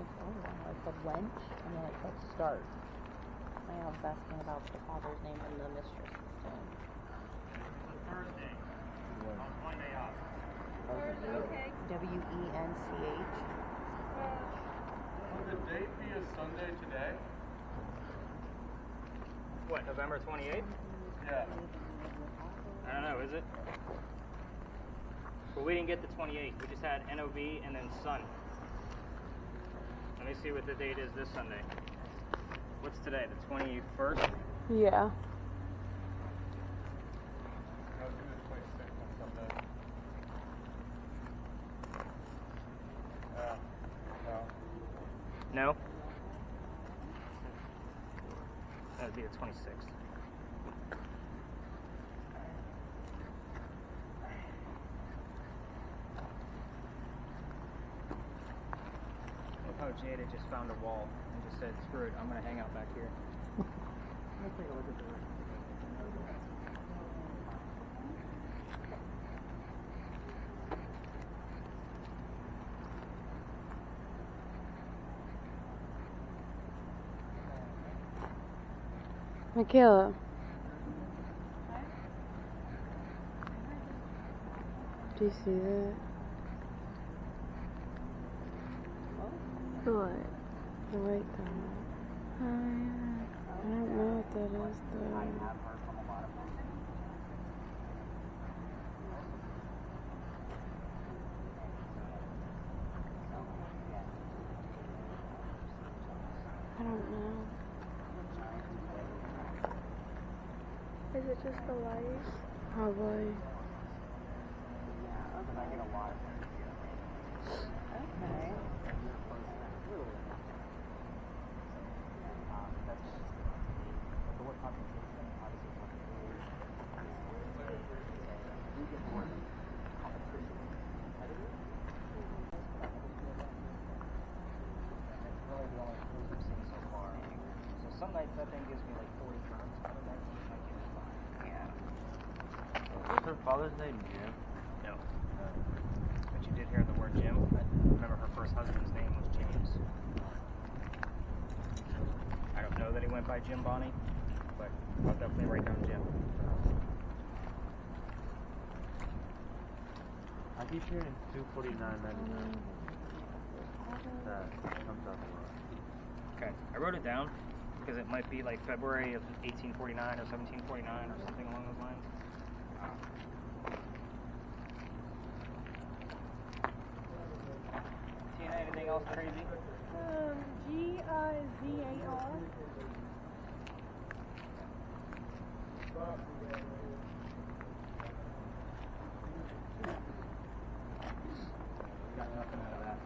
It's only one. It said wench, and then it said start. I know the best thing about the father's name and the mistress's name. Thursday. On one day off. Okay. WENCH. Would the date be a Sunday today? What, November 28th? Yeah. I don't know, is it? Well, we didn't get the 28th. We just had NOV and then Sun. Let me see what the date is this Sunday. What's today? The 21st? Yeah. I was doing the 26th on Sunday. No. No? That would be the 26th. Look how Jada just found a wall and just said, screw it, I'm going to hang out back here. Let's take a look at the rest. Michaela. Do you see that? What? The white thing. Oh, yeah. I don't know what that is, though. I don't know. Is it just the light? Probably. Okay. So some nights that thing gives me like 40 turns. Other nights it might give me 5. Yeah. What's her father's name, Jim? No. But you did hear the word Jim. I remember her first husband's name was James. I don't know that he went by Jim Bonnie, but I'll definitely write down Jim. I keep hearing 249.99. That comes up a lot. Okay, I wrote it down because it might be like February of 1849 or 1749 or something along those lines. Tina, anything else crazy? GIZAR. Got nothing out of that.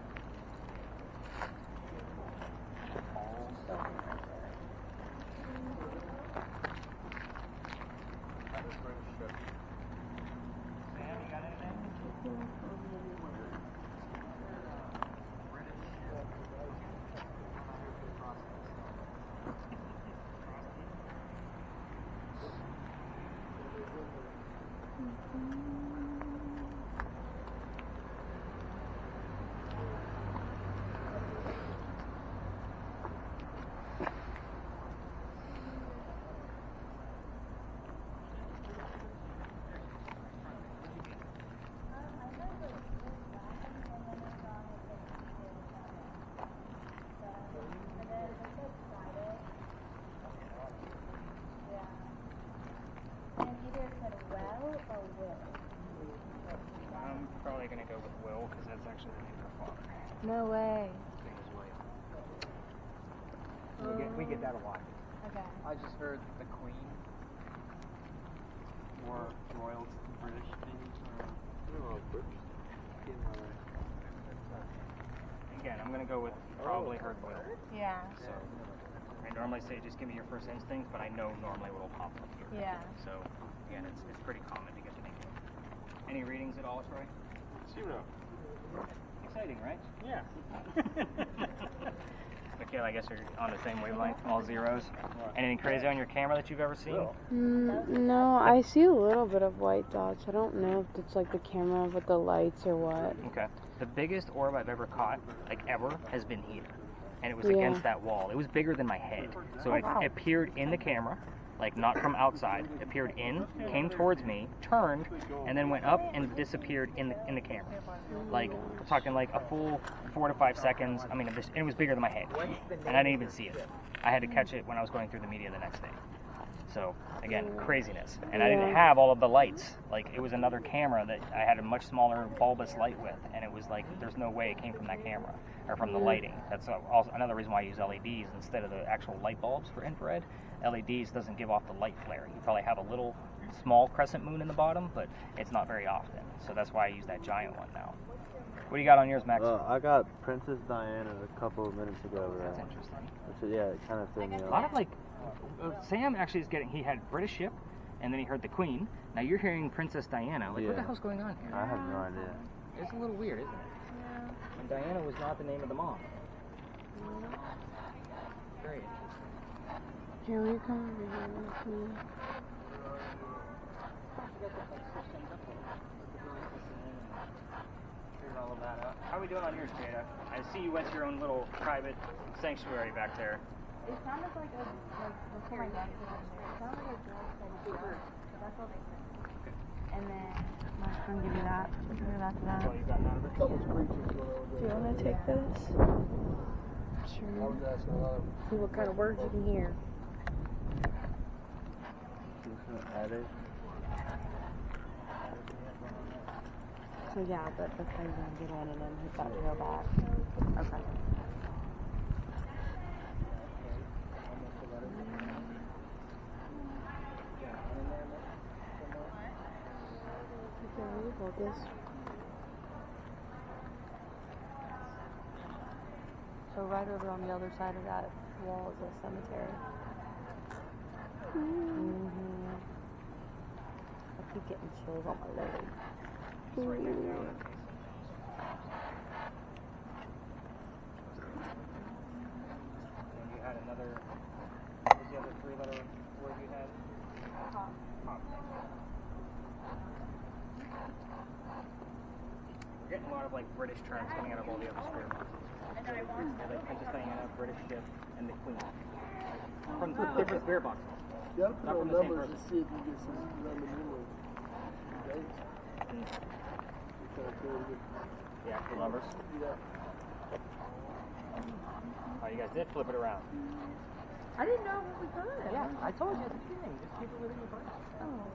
Sam, you got anything? No way. We get that a lot. Okay. I just heard the Queen. More royal British things. Again, I'm gonna go with probably herd boil. Yeah. So I normally say just give me your first instinct, but I know normally what will pop up here. Yeah. So again, it's pretty common to get the nickname. Any readings at all, Troy? 0. Exciting, right? Yeah. Mikhail, I guess you're on the same wavelength, all zeros. Anything crazy on your camera that you've ever seen? No, I see a little bit of white dots. I don't know if it's like the camera with the lights or what. Okay. The biggest orb I've ever caught, like ever, has been here. And it was against that wall. It was bigger than my head. So it appeared in the camera, like not from outside, appeared in, came towards me, turned, and then went up and disappeared in the camera. Like, we're talking like a full 4 to 5 seconds. I mean, it was bigger than my head. And I didn't even see it. I had to catch it when I was going through the media the next day. So, again, craziness. And I didn't have all of the lights. Like, it was another camera that I had a much smaller bulbous light with. And it was like, there's no way it came from that camera or from the lighting. That's also another reason why I use LEDs instead of the actual light bulbs for infrared. LEDs doesn't give off the light flare. You probably have a little small crescent moon in the bottom, but it's not very often. So that's why I use that giant one now. What do you got on yours, Max? I got Princess Diana a couple of minutes ago. That's interesting. Which, yeah, it kind of threw me off. A lot of like, Sam actually is getting, he had British ship, and then he heard the Queen. Now you're hearing Princess Diana. Like, what the hell's going on here? I have no idea. It's a little weird, isn't it? Yeah. And Diana was not the name of the mom. Very interesting. Here we come over here with me. Figure all of that out. How are we doing on yours, Jada? I see you went to your own little private sanctuary back there. It sounded like before my dad said it sounded like a girl said bird. That's all they said. And then my friend give you that. Give you that to that. Well, you got none of it? Couple screeches going over Do there. you want to take this? I Sure. was asking a lot of See what kind of words you can hear. So yeah, but the friend's gonna get in and then hit that real bad. Okay. Okay, will you hold this? So right over on the other side of that wall is a cemetery. I keep getting chills on my leg. It's right near the other. And you had another, what was the other 3-letter word you had? Pop. We're getting a lot of like British terms coming out of all the other spirit boxes. Like Princess Diana, British ship, and the Queen. From different spirit boxes. You gotta put Not on from the same numbers person. and see if you get some Roman numerals. Dates. The actual numbers. Yeah. Oh, you guys did flip it around. I didn't know what was good. Yeah, I told you at the beginning. Just keep it within your brain. Oh.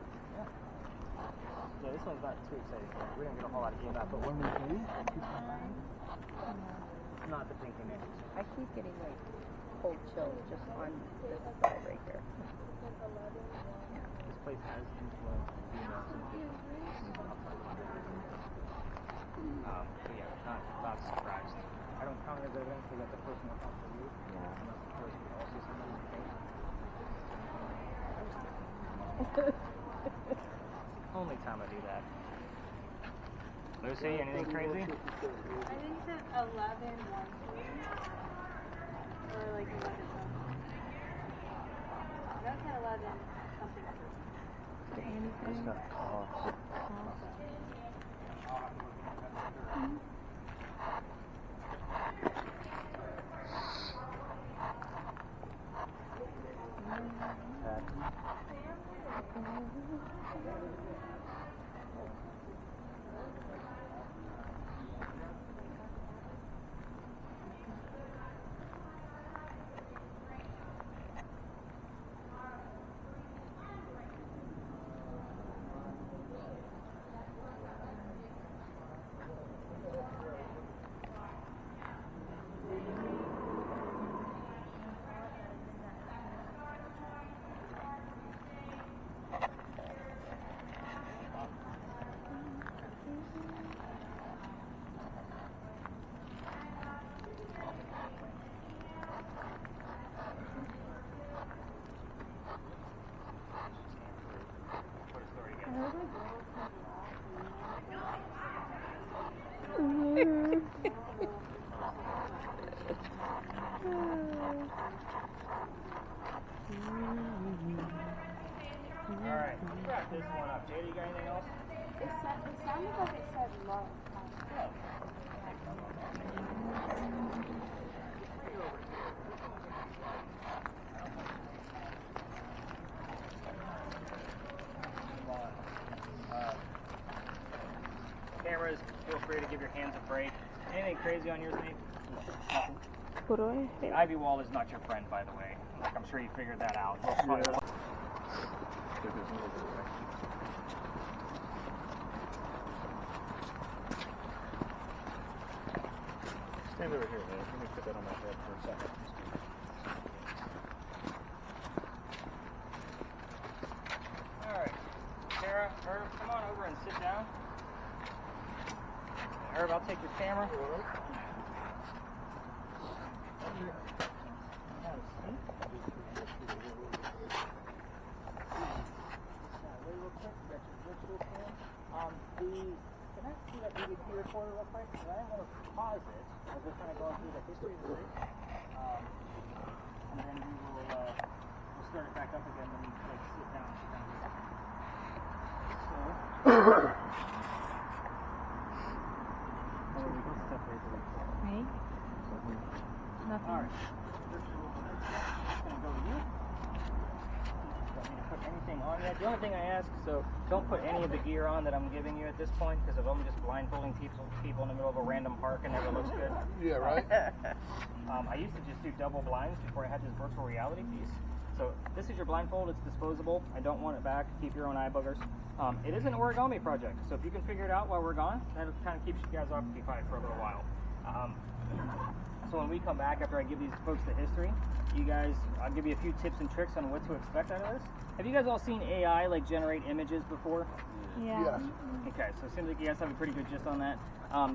Yeah, this one's not too exciting. We didn't get a whole lot of EMF, but when we do, not the thinking it. I keep getting like cold chills just on this spot right here. This place has influenced EMF. So yeah, not surprised. I don't count it as evidence to get the person will come for you. Unless the person also somebody you think. Only time I do that. Lucy, anything crazy? I think he said 11, 1, 2. Or like 11 something. That said 11 something. It's got cost. Alright, let's wrap this one up. Jada, you got anything else? It sounded like it said love. No. Cameras, feel free to give your hands a break. Anything crazy on yours, Nate? Nothing. What do I The Ivy wall is not your friend, by the way. Like, I'm sure you figured that out. Stand over here, man. Let me put that on my head for a second. Alright. Sarah, Herb, come on over and sit down. Herb, I'll take your camera. Can I see that DVD recorder real quick? I don't want to pause it. I was just kind of going through the history of the race. And then we'll start it back up again when we like sit down. Me? Nothing. Alright. Just gonna go to you. Don't need to put anything on yet. The only thing I ask, so don't put any of the gear on that I'm giving you at this point, because if I'm just blindfolding people in the middle of a random park, it never looks good. Yeah, right? I used to just do double blinds before I had this virtual reality piece. So this is your blindfold, it's disposable. I don't want it back, keep your own eye boogers. It is an origami project, so if you can figure it out while we're gone, that kind of keeps you guys occupied for a little while. So when we come back after I give these folks the history, you guys, I'll give you a few tips and tricks on what to expect out of this. Have you guys all seen AI like generate images before? Yeah. Yes. Okay, so it seems like you guys have a pretty good gist on that.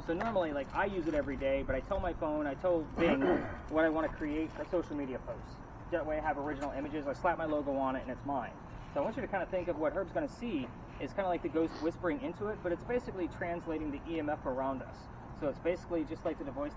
So normally, like, I use it every day, but I tell my phone, I tell Bing what I want to create a social media post. That way I have original images, I slap my logo on it, and it's mine. So I want you to kind of think of what Herb's going to see is kind of like the ghost whispering into it, but it's basically translating the EMF around us. So it's basically just like the device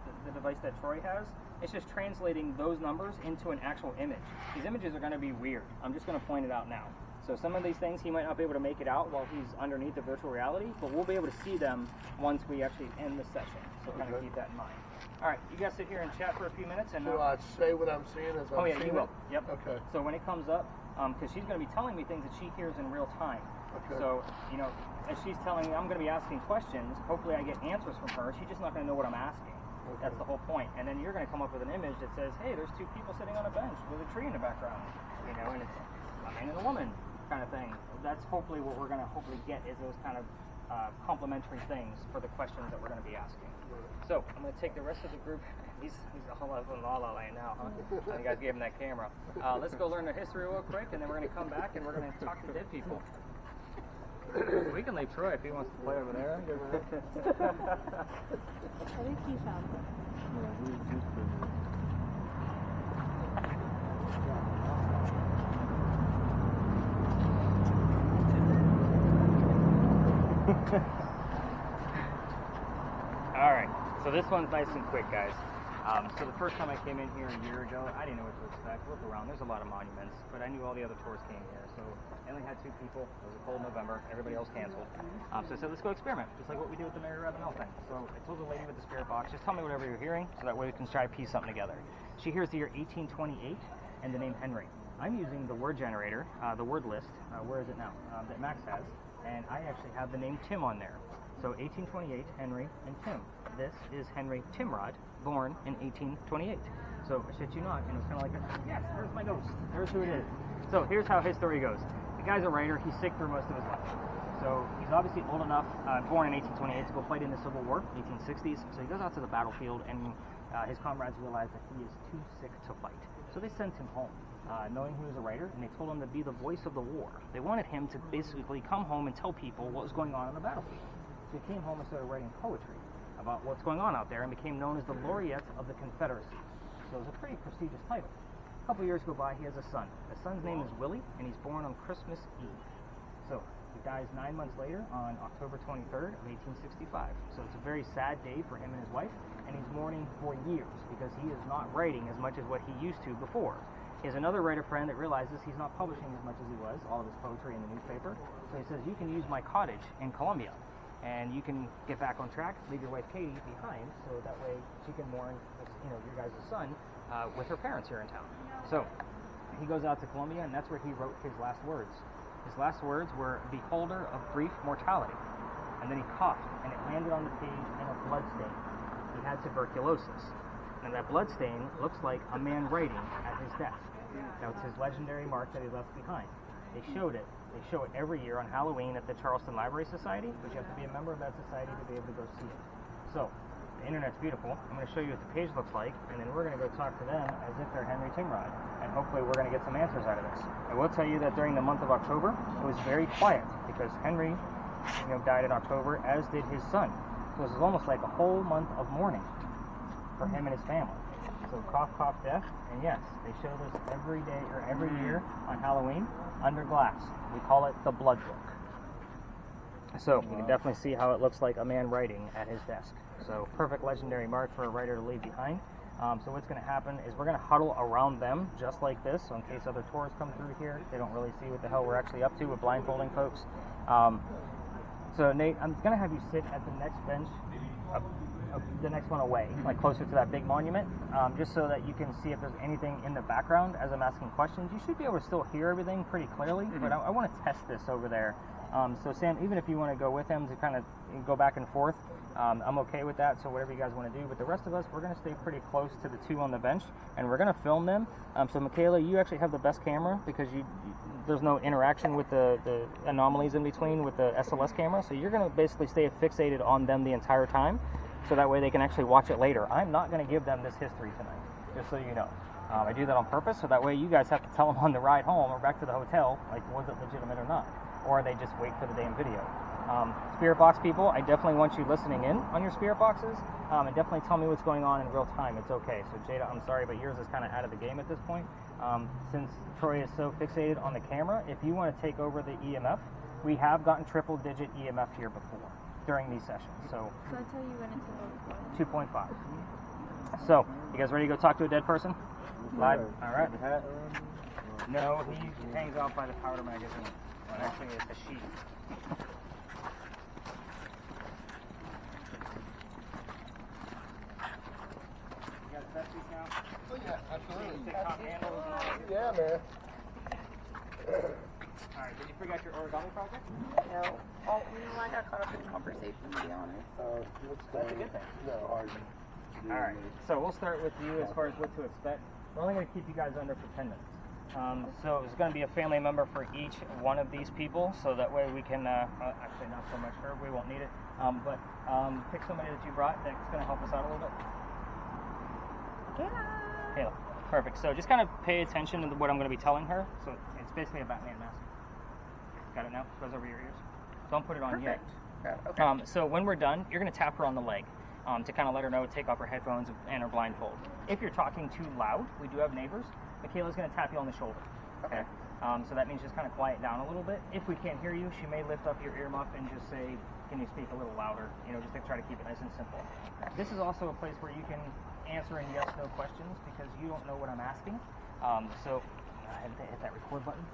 that Troy has. It's just translating those numbers into an actual image. These images are going to be weird. I'm just going to point it out now. So some of these things he might not be able to make it out while he's underneath the virtual reality, but we'll be able to see them once we actually end the session. So kind of keep that in mind. All right, you guys sit here and chat for a few minutes. And So I say what I'm seeing as I'm seeing you will. it? Yep. Okay. So when it comes up, because she's going to be telling me things that she hears in real time. Okay. So, you know, as she's telling me, I'm going to be asking questions. Hopefully I get answers from her. She's just not going to know what I'm asking. Okay. That's the whole point. And then you're going to come up with an image that says, hey, there's two people sitting on a bench with a tree in the background. You know, and it's a man and a woman kind of thing. That's hopefully what we're going to hopefully get is those kind of complementary things for the questions that we're going to be asking. So I'm going to take the rest of the group. He's all over La La Land now, huh? You guys gave him that camera. Let's go learn their history real quick, and then we're going to come back and we're going to talk to dead people. We can leave Troy if he wants to play over there. I'm good with it. I think he found it. All right, so this one's nice and quick, guys. So the first time I came in here a year ago, I didn't know what to expect. Look around, there's a lot of monuments, but I knew all the other tours came here. So I only had 2 people. It was a cold November. Everybody else canceled. So I said, let's go experiment, just like what we did with the Mary Ravenel thing. So I told the lady with the spirit box, just tell me whatever you're hearing, so that way we can try to piece something together. She hears the year 1828 and the name Henry. I'm using the word generator, the word list, where is it now, that Max has, and I actually have the name Tim on there. So 1828, Henry and Tim. This is Henry Timrod, born in 1828. So I shit you not, and it was kind of like, yes, there's my ghost. There's who it is. So here's how his story goes. The guy's a writer. He's sick through most of his life. So he's obviously old enough, born in 1828, to go fight in the Civil War, 1860s. So he goes out to the battlefield, and his comrades realize that he is too sick to fight. So they sent him home, knowing he was a writer, and they told him to be the voice of the war. They wanted him to basically come home and tell people what was going on the battlefield. So he came home and started writing poetry about what's going on out there and became known as the Laureate of the Confederacy. So it's a pretty prestigious title. A couple years go by, he has a son. The son's name is Willie, and he's born on Christmas Eve. So he dies 9 months later on October 23rd of 1865. So it's a very sad day for him and his wife, and he's mourning for years because he is not writing as much as what he used to before. He has another writer friend that realizes he's not publishing as much as he was, all of his poetry in the newspaper. So he says, you can use my cottage in Columbia, and you can get back on track, leave your wife Katie behind, so that way she can mourn, your guys' son with her parents here in town. So he goes out to Columbia, and that's where he wrote his last words. His last words were, beholder of brief mortality. And then he coughed, and it landed on the page in a blood stain. He had tuberculosis. And that blood stain looks like a man writing at his desk. Now, it's his legendary mark that he left behind. They showed it. They show it every year on Halloween at the Charleston Library Society, but you have to be a member of that society to be able to go see it. So, the internet's beautiful. I'm going to show you what the page looks like, and then we're going to go talk to them as if they're Henry Timrod. And hopefully we're going to get some answers out of this. I will tell you that during the month of October, it was very quiet, because Henry died in October, as did his son. So it was almost like a whole month of mourning for him and his family. So cough, cough, death, and yes, they show this every day or every year on Halloween under glass. We call it the blood book. So you can definitely see how it looks like a man writing at his desk. So perfect legendary mark for a writer to leave behind. So what's going to happen is we're going to huddle around them just like this, so in case other tourists come through here, they don't really see what the hell we're actually up to with blindfolding folks. So Nate, I'm going to have you sit at the next bench, the next one away, like closer to that big monument, just so that you can see if there's anything in the background as I'm asking questions. You should be able to still hear everything pretty clearly, but I want to test this over there. So Sam, even if you want to go with him to kind of go back and forth, I'm okay with that, so whatever you guys want to do. But the rest of us, we're going to stay pretty close to the two on the bench, and we're going to film them. So Michaela, you actually have the best camera because there's no interaction with the anomalies in between with the SLS camera, so you're going to basically stay fixated on them the entire time, so that way they can actually watch it later. I'm not going to give them this history tonight, just so you know. I do that on purpose, so that way you guys have to tell them on the ride home or back to the hotel, like, was it legitimate or not? Or they just wait for the damn video. Spirit box people, I definitely want you listening in on your spirit boxes, and definitely tell me what's going on in real time. It's okay. So Jada, I'm sorry, but yours is kind of out of the game at this point. Since Troy is so fixated on the camera, if you want to take over the EMF, we have gotten triple digit EMF here before during these sessions. So I tell you when it's about 2.5. So, you guys ready to go talk to a dead person? Live? All right. No, he hangs out by the powder magazine. Well, actually, it's a sheet. You got the best seats now? Oh yeah, absolutely. Take top handles and all. Yeah, man. Alright, did you figure out your origami project? No. Oh, I got caught up in conversation, to be honest. That's a good thing. No, hard. Alright, so we'll start with you as far as what to expect. We're only going to keep you guys under for 10 minutes. So it's going to be a family member for each one of these people, so that way we can, actually not so much her, we won't need it, but pick somebody that you brought that's going to help us out a little bit. Kayla. Perfect. So just kind of pay attention to what I'm going to be telling her. So it's basically a Batman mask. Got it now? Goes over your ears. Don't put it on yet. Okay. So when we're done, you're going to tap her on the leg to kind of let her know to take off her headphones and her blindfold. If you're talking too loud, we do have neighbors. Michaela's going to tap you on the shoulder. Okay. So that means just kind of quiet down a little bit. If we can't hear you, she may lift up your earmuff and just say, can you speak a little louder? Just to try to keep it nice and simple. This is also a place where you can answer in yes/no questions because you don't know what I'm asking. So I hit that record button.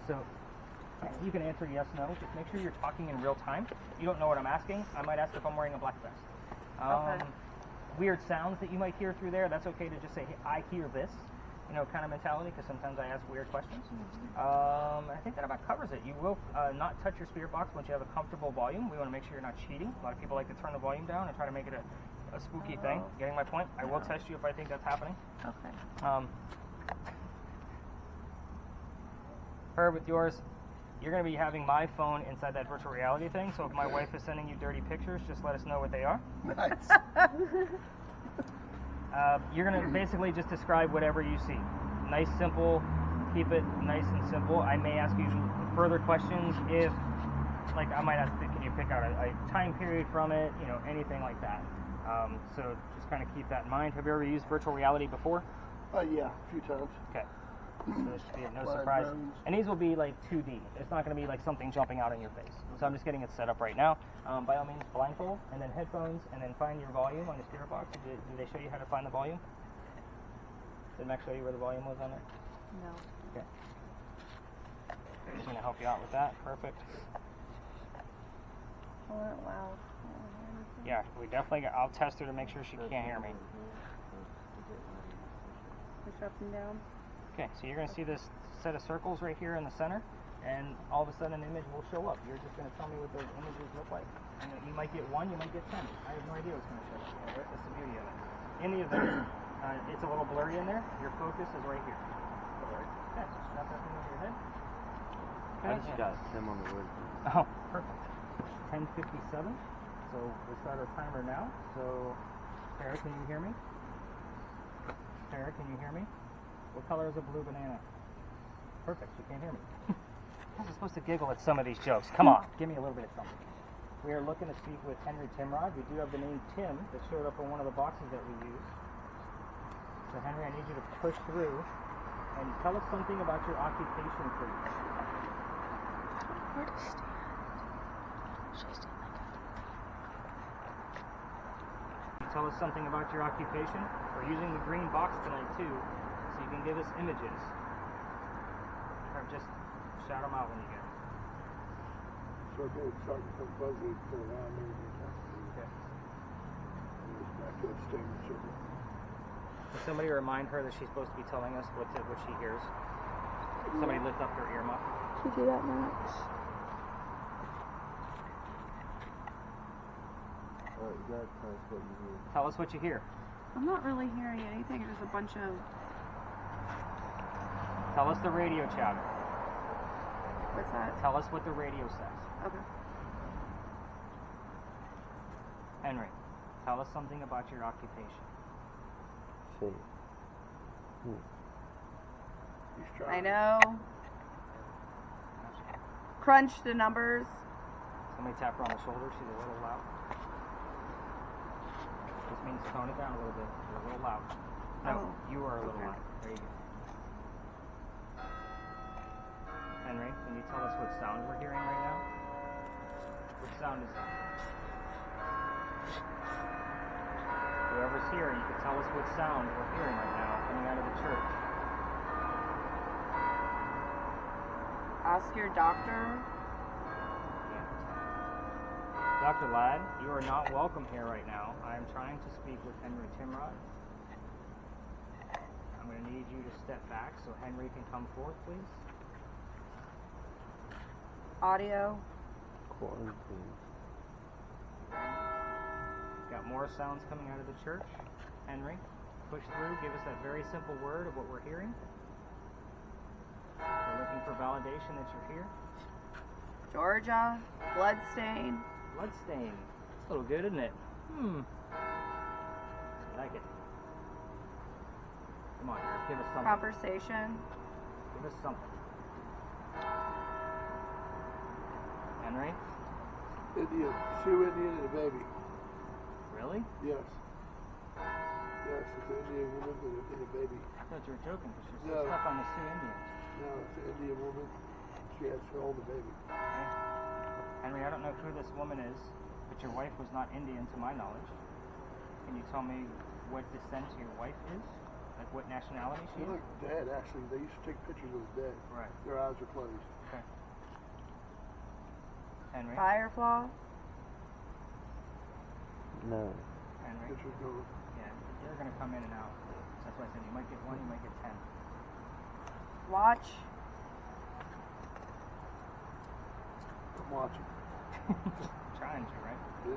So you can answer yes/no. Just make sure you're talking in real time. You don't know what I'm asking. I might ask if I'm wearing a black vest. Okay. Weird sounds that you might hear through there, that's okay to just say, hey, I hear this, kind of mentality, because sometimes I ask weird questions. I think that about covers it. You will not touch your spirit box once you have a comfortable volume. We want to make sure you're not cheating. A lot of people like to turn the volume down and try to make it a spooky thing. Getting my point? I will test you if I think that's happening. Okay. Herb, with yours, you're going to be having my phone inside that virtual reality thing, so if my wife is sending you dirty pictures, just let us know what they are. Nice. You're going to basically just describe whatever you see. Nice, simple, keep it nice and simple. I may ask you further questions if, like, I might ask, can you pick out a time period from it, anything like that. So just kind of keep that in mind. Have you ever used virtual reality before? Yeah, a few times. Okay. So this should be no surprise. And these will be like 2D. It's not going to be like something jumping out in your face. So I'm just getting it set up right now. By all means, blindfold, and then headphones, and then find your volume on your spirit box. Did they show you how to find the volume? Did Max show you where the volume was on it? No. Okay. Just gonna help you out with that. Perfect. I want it loud. Yeah, we definitely got, I'll test her to make sure she can't hear me. Push up and down. Okay, so you're gonna see this set of circles right here in the center, and all of a sudden an image will show up. You're just gonna tell me what those images look like. And you might get 1, you might get 10. I have no idea what's gonna show up. That's the beauty of it. In the event, it's a little blurry in there, your focus is right here. Okay, so strap that thing over your head. I just got Tim on the word. Oh, perfect. 10:57. So we'll start our timer now. So, Sarah, can you hear me? Sarah, can you hear me? What color is a blue banana? Perfect. You can't hear me. I was supposed to giggle at some of these jokes. Come on, give me a little bit of something. We are looking to speak with Henry Timrod. We do have the name Tim that showed up on one of the boxes that we used. So Henry, I need you to push through and tell us something about your occupation, please. Where to stand? Should I stand like that? Tell us something about your occupation. We're using the green box tonight too, so you can give us images. Or just shout them out when you get them. Circle, starting from fuzzy to around there. Okay. Back to that statement circle. Can somebody remind her that she's supposed to be telling us what she hears? Somebody lift up her ear muff. Should we do that, Max? You gotta tell us what you hear. Tell us what you hear. I'm not really hearing anything. There's a bunch of... Tell us the radio chatter. What's that? Tell us what the radio says. Okay. Henry, tell us something about your occupation. Say. He's I trying. know. Crunch the numbers. Somebody tap her on the shoulder. She's a little loud. This means tone it down a little bit. You're a little loud. No, Oh, you are a little okay. loud. There you go. Henry, can you tell us what sound we're hearing right now? Which sound is that? Whoever's here, you can tell us what sound we're hearing right now coming out of the church. Ask your doctor. Dr. Ladd, you are not welcome here right now. I am trying to speak with Henry Timrod. I'm going to need you to step back so Henry can come forth, please. Audio. Quarantine. Got more sounds coming out of the church. Henry, push through. Give us that very simple word of what we're hearing. We're looking for validation that you're here. Georgia. Bloodstain. Bloodstain. It's a little good, isn't it? I like it. Come on, Eric, give us something. Conversation. Give us something. Henry? Indian, Sioux Indian and a baby. Really? Yes. Yes, it's an Indian woman and a baby. I thought you were joking because you're No. so stuck on the Sioux Indians. No, it's an Indian woman. She has to hold the baby. Okay. Henry, I don't know who this woman is, but your wife was not Indian to my knowledge. Can you tell me what descent your wife is? Like what nationality she She is? looked dead, actually. They used to take pictures of the dead. Right. Their eyes are closed. Okay. Henry? Fireflaw. No. Henry? Pictures go. Yeah, you're going to come in and out. That's why I said you might get 1, you might get 10. Watch. I'm watching. Trying to, right? Yeah.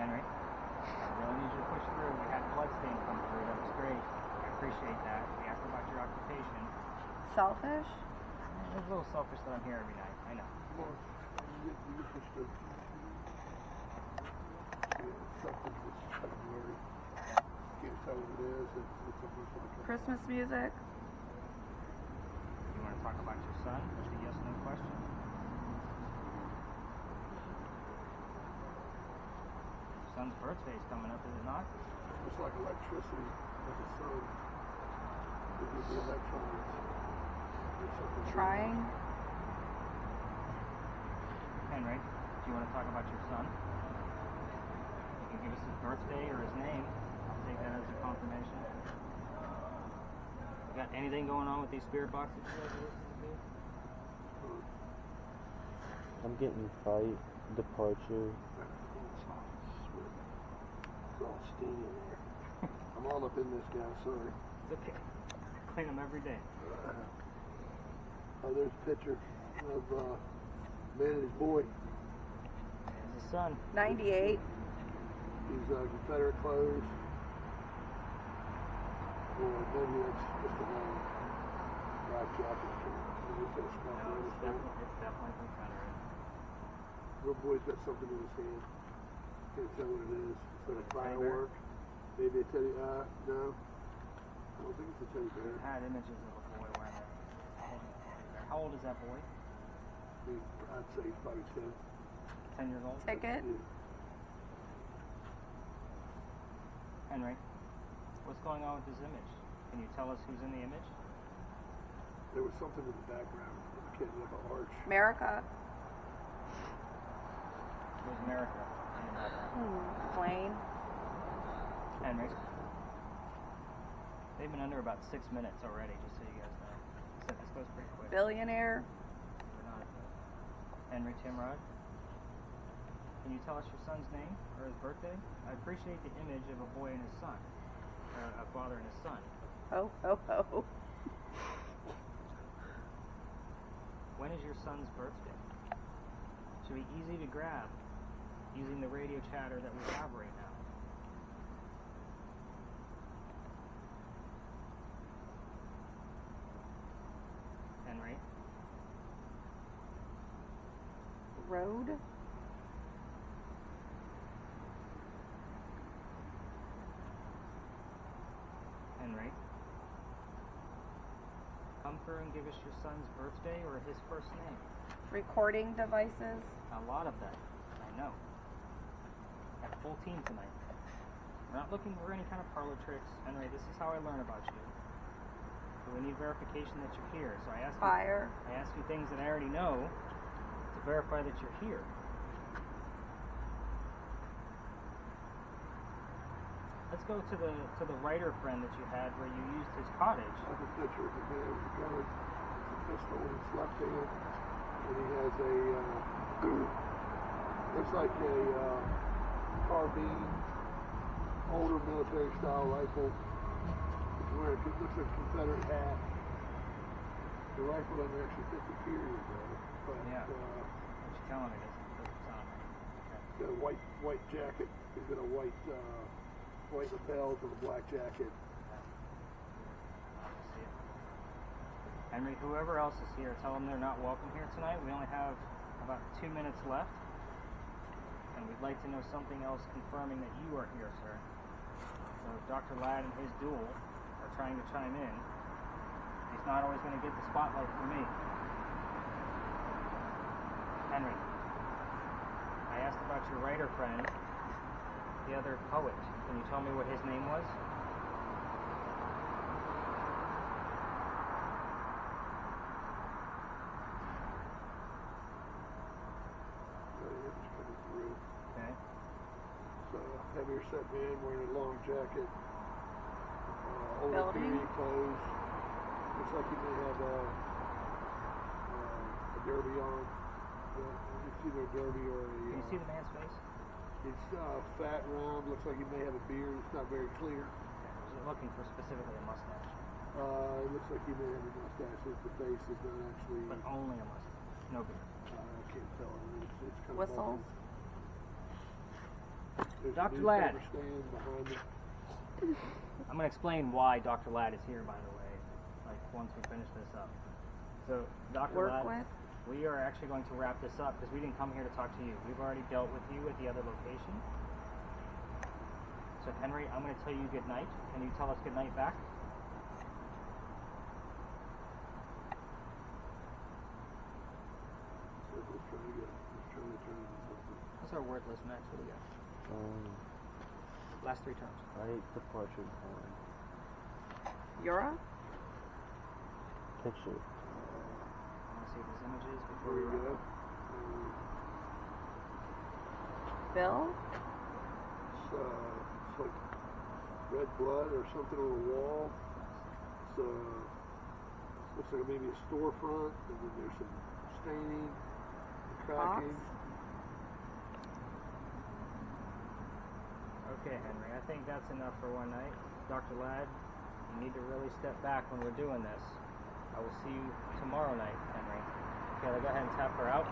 Henry? I really need you to push through. We had bloodstain come through. That was great. I appreciate that. We asked about your occupation. Selfish. It's a little selfish that I'm here every night. I know. Come on. You get pushed through. Yeah, something that's kind of blurry. Can't tell what it is. It's almost like a... Christmas music. You want to talk about your son? That's a yes, no question. Your son's birthday is coming up, is it not? It's like electricity with the sun. It would be electrons. There's something Trying. Henry, do you want to talk about your son? You can give us his birthday or his name. I'll take that as a confirmation. Got anything going on with these spirit boxes you guys are listening to? I'm getting fight, departure. It's all steamy in there. I'm all up in this guy, sorry. It's okay. Clean them every day. Oh, there's a picture of man and his boy. There's his son. 98. He's Confederate clothes. Or maybe that's just a long black jacket. Maybe it's got a small No, on it's his hand. definitely Confederate. Little boy's got something in his hand. Can't tell what it is. Is that a Teddy bear? firework? Maybe a teddy. No. I don't think it's a teddy bear. I had images of a boy wearing it. Holding a teddy bear. How old is that boy? I'd say he's probably 10. 10 years old? Ticket. Yeah. Henry, what's going on with this image? Can you tell us who's in the image? There was something in the background. A kid like an arch. America. Who's America in the background? Plane. Henry. They've been under about 6 minutes already, just so you guys know. So this goes pretty quick. Billionaire. We're not Henry Timrod. Can you tell us your son's name or his birthday? I appreciate the image of a boy and his son. Or a father and his son. Ho, ho, ho. When is your son's birthday? Should be easy to grab using the radio chatter that we have right now. Henry? Road. Henry? Come through and give us your son's birthday or his first name. Recording devices. A lot of them, I know. Got a full team tonight. We're not looking for any kind of parlor tricks. Henry, this is how I learn about you. So we need verification that you're here. So I ask you things that I already know to verify that you're here. Let's go to the writer friend that you had where you used his cottage. That's a picture of the man with a gun. It's a pistol in his left hand. And he has a, looks like a carbine, older military style rifle. He's wearing, it looks like a Confederate hat. The rifle doesn't actually fit the period though. But, Yeah. What you telling me doesn't sound right. got a white jacket. He's got a white lapels with a black jacket. See it. Henry, whoever else is here, tell them they're not welcome here tonight. We only have about 2 minutes left. And we'd like to know something else confirming that you are here, sir. So if Dr. Ladd and his duel are trying to chime in, he's not always going to get the spotlight from me. Henry, I asked about your writer friend, the other poet. Can you tell me what his name was? Okay. So heavier set man wearing a long jacket, older Building. period clothes. Looks like he may have a derby on. It's either a derby or a. Can you see the man's face? It's fat, round. Looks like he may have a beard. It's not very clear. Was it looking for specifically a mustache? It looks like he may have a mustache. The face is not actually. But only a mustache. No beard. I can't tell. It's kind Whistles. of. There's Dr. a Ladd. newspaper stand behind him. I'm going to explain why Dr. Ladd is here, by the way, like once we finish this up. So, Dr. Work Ladd, with. we are actually going to wrap this up because we didn't come here to talk to you. We've already dealt with you at the other location. So, Henry, I'm going to tell you good night. Can you tell us good night back? What's our word list next? What do we got? Last 3 terms. Fight, departure, time. Euro. Picture. I want to see what this image is before we wrap up. Bill. It's like red blood or something on the wall. looks like maybe a storefront, and then there's some staining, cracking. Okay, Henry, I think that's enough for one night. Dr. Ladd, you need to really step back when we're doing this. I will see you tomorrow night, Henry. Okay, go ahead and tap her out.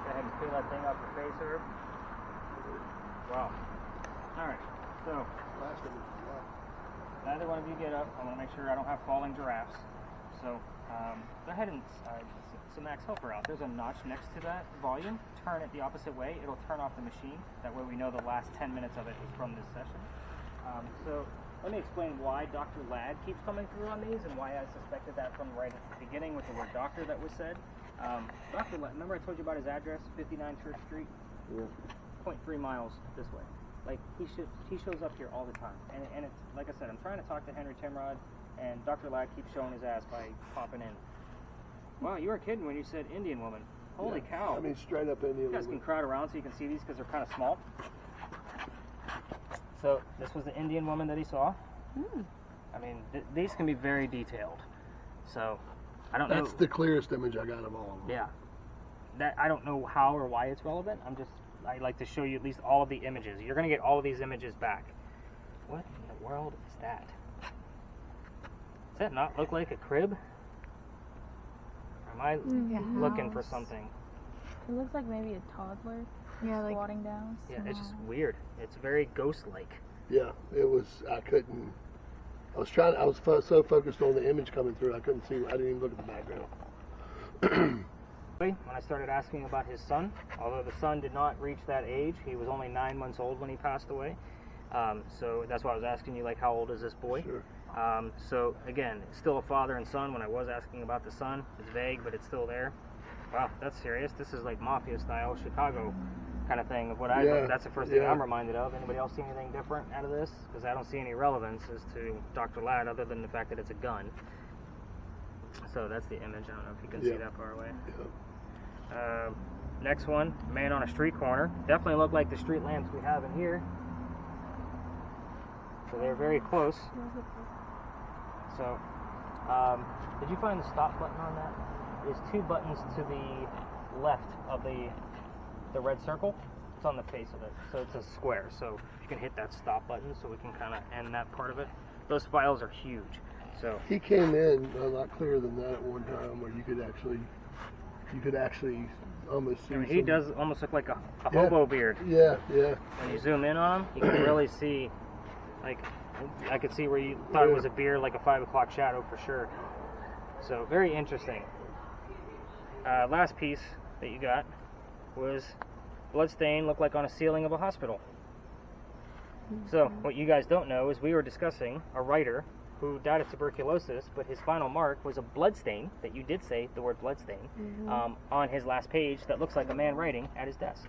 Go ahead and peel that thing off your face, Herb. Wow. Alright, so Last of it, neither one of you get up. I want to make sure I don't have falling giraffes. So go ahead and so Max, help her out. There's a notch next to that volume. Turn it the opposite way. It'll turn off the machine. That way we know the last 10 minutes of it is from this session. So let me explain why Dr. Ladd keeps coming through on these and why I suspected that from right at the beginning with the word doctor that was said. Dr. Ladd, remember I told you about his address, 59 Church Street? Yeah. 0.3 miles this way. Like, he shows up here all the time. And it's, like I said, I'm trying to talk to Henry Timrod, and Dr. Ladd keeps showing his ass by popping in. Wow, you were kidding when you said Indian woman. Holy cow. I mean, straight up Indian You guys woman. can crowd around so you can see these because they're kind of small. So, this was the Indian woman that he saw. I mean, these can be very detailed. So, I don't know. That's the clearest image I got of all of them. Yeah. That I don't know how or why it's relevant. I like to show you at least all of the images. You're going to get all of these images back. What in the world is that? Does that not look like a crib? Or am I looking for something? It looks like maybe a toddler squatting down. Yeah, it's just weird. It's very ghost-like. Yeah, it was. I was so focused on the image coming through, I couldn't see. I didn't even look at the background. When I started asking about his son, although the son did not reach that age, he was only 9 months old when he passed away. So that's why I was asking you, like, how old is this boy? Sure. So again, it's still a father and son. When I was asking about the son, it's vague, but it's still there. Wow, that's serious. This is like mafia style Chicago kind of thing of what that's the first thing I'm reminded of. Anybody else see anything different out of this? Because I don't see any relevance as to Dr. Ladd other than the fact that it's a gun. So that's the image. I don't know if you can see that far away. Yeah. Next one, man on a street corner. Definitely look like the street lamps we have in here. So they're very close. So, did you find the stop button on that? There's 2 buttons to the left of the red circle. It's on the face of it. So it's a square. So you can hit that stop button so we can kind of end that part of it. Those files are huge. So He came in a lot clearer than that at one time, where you could actually almost see. I mean, he does almost look like a hobo beard. Yeah. When you zoom in on him, you can really see, like, I could see where you thought it was a beard, like a 5 o'clock shadow for sure. So very interesting. Last piece that you got was blood stain looked like on a ceiling of a hospital. So what you guys don't know is we were discussing a writer who died of tuberculosis, but his final mark was a blood stain, that you did say the word blood stain, on his last page that looks like a man writing at his desk.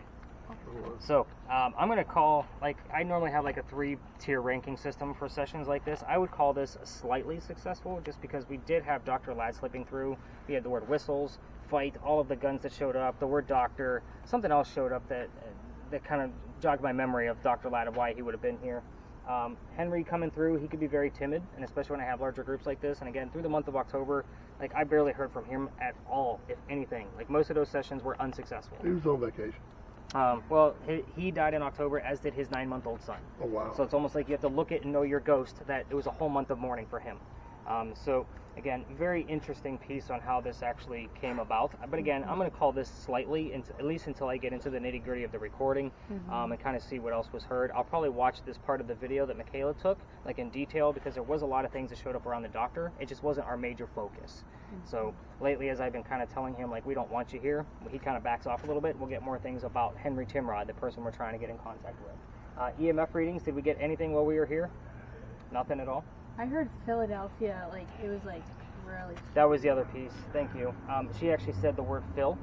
So I'm going to call, like, I normally have like a 3-tier ranking system for sessions like this. I would call this slightly successful just because we did have Dr. Ladd slipping through. We had the word whistles, fight, all of the guns that showed up, the word doctor, something else showed up that kind of jogged my memory of Dr. Ladd, of why he would have been here. Henry coming through, he could be very timid, and especially when I have larger groups like this. And again, through the month of October, like, I barely heard from him at all, if anything. Like, most of those sessions were unsuccessful. He was on vacation. Well, he died in October, as did his 9-month-old son. Oh, wow. So it's almost like you have to look at and know your ghost, that it was a whole month of mourning for him. So again, very interesting piece on how this actually came about. But again, I'm going to call this slightly, at least until I get into the nitty gritty of the recording, and kind of see what else was heard. I'll probably watch this part of the video that Michaela took, like, in detail, because there was a lot of things that showed up around the doctor. It just wasn't our major focus. So lately, as I've been kind of telling him, like, we don't want you here, he kind of backs off a little bit. We'll get more things about Henry Timrod, the person we're trying to get in contact with. EMF readings, did we get anything while we were here? Nothing at all? I heard Philadelphia, like, it was like really. That was the other piece. Thank you. She actually said the word Phil.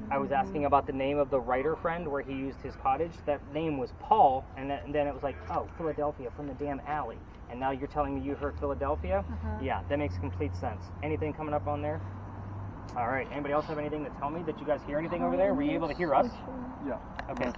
I was asking about the name of the writer friend where he used his cottage. That name was Paul, and then it was like, oh, Philadelphia, from the damn alley. And now you're telling me you heard Philadelphia? Yeah, that makes complete sense. Anything coming up on there? All right. Anybody else have anything to tell me? Did you guys hear anything over there? Were you able to hear us? Yeah. Okay.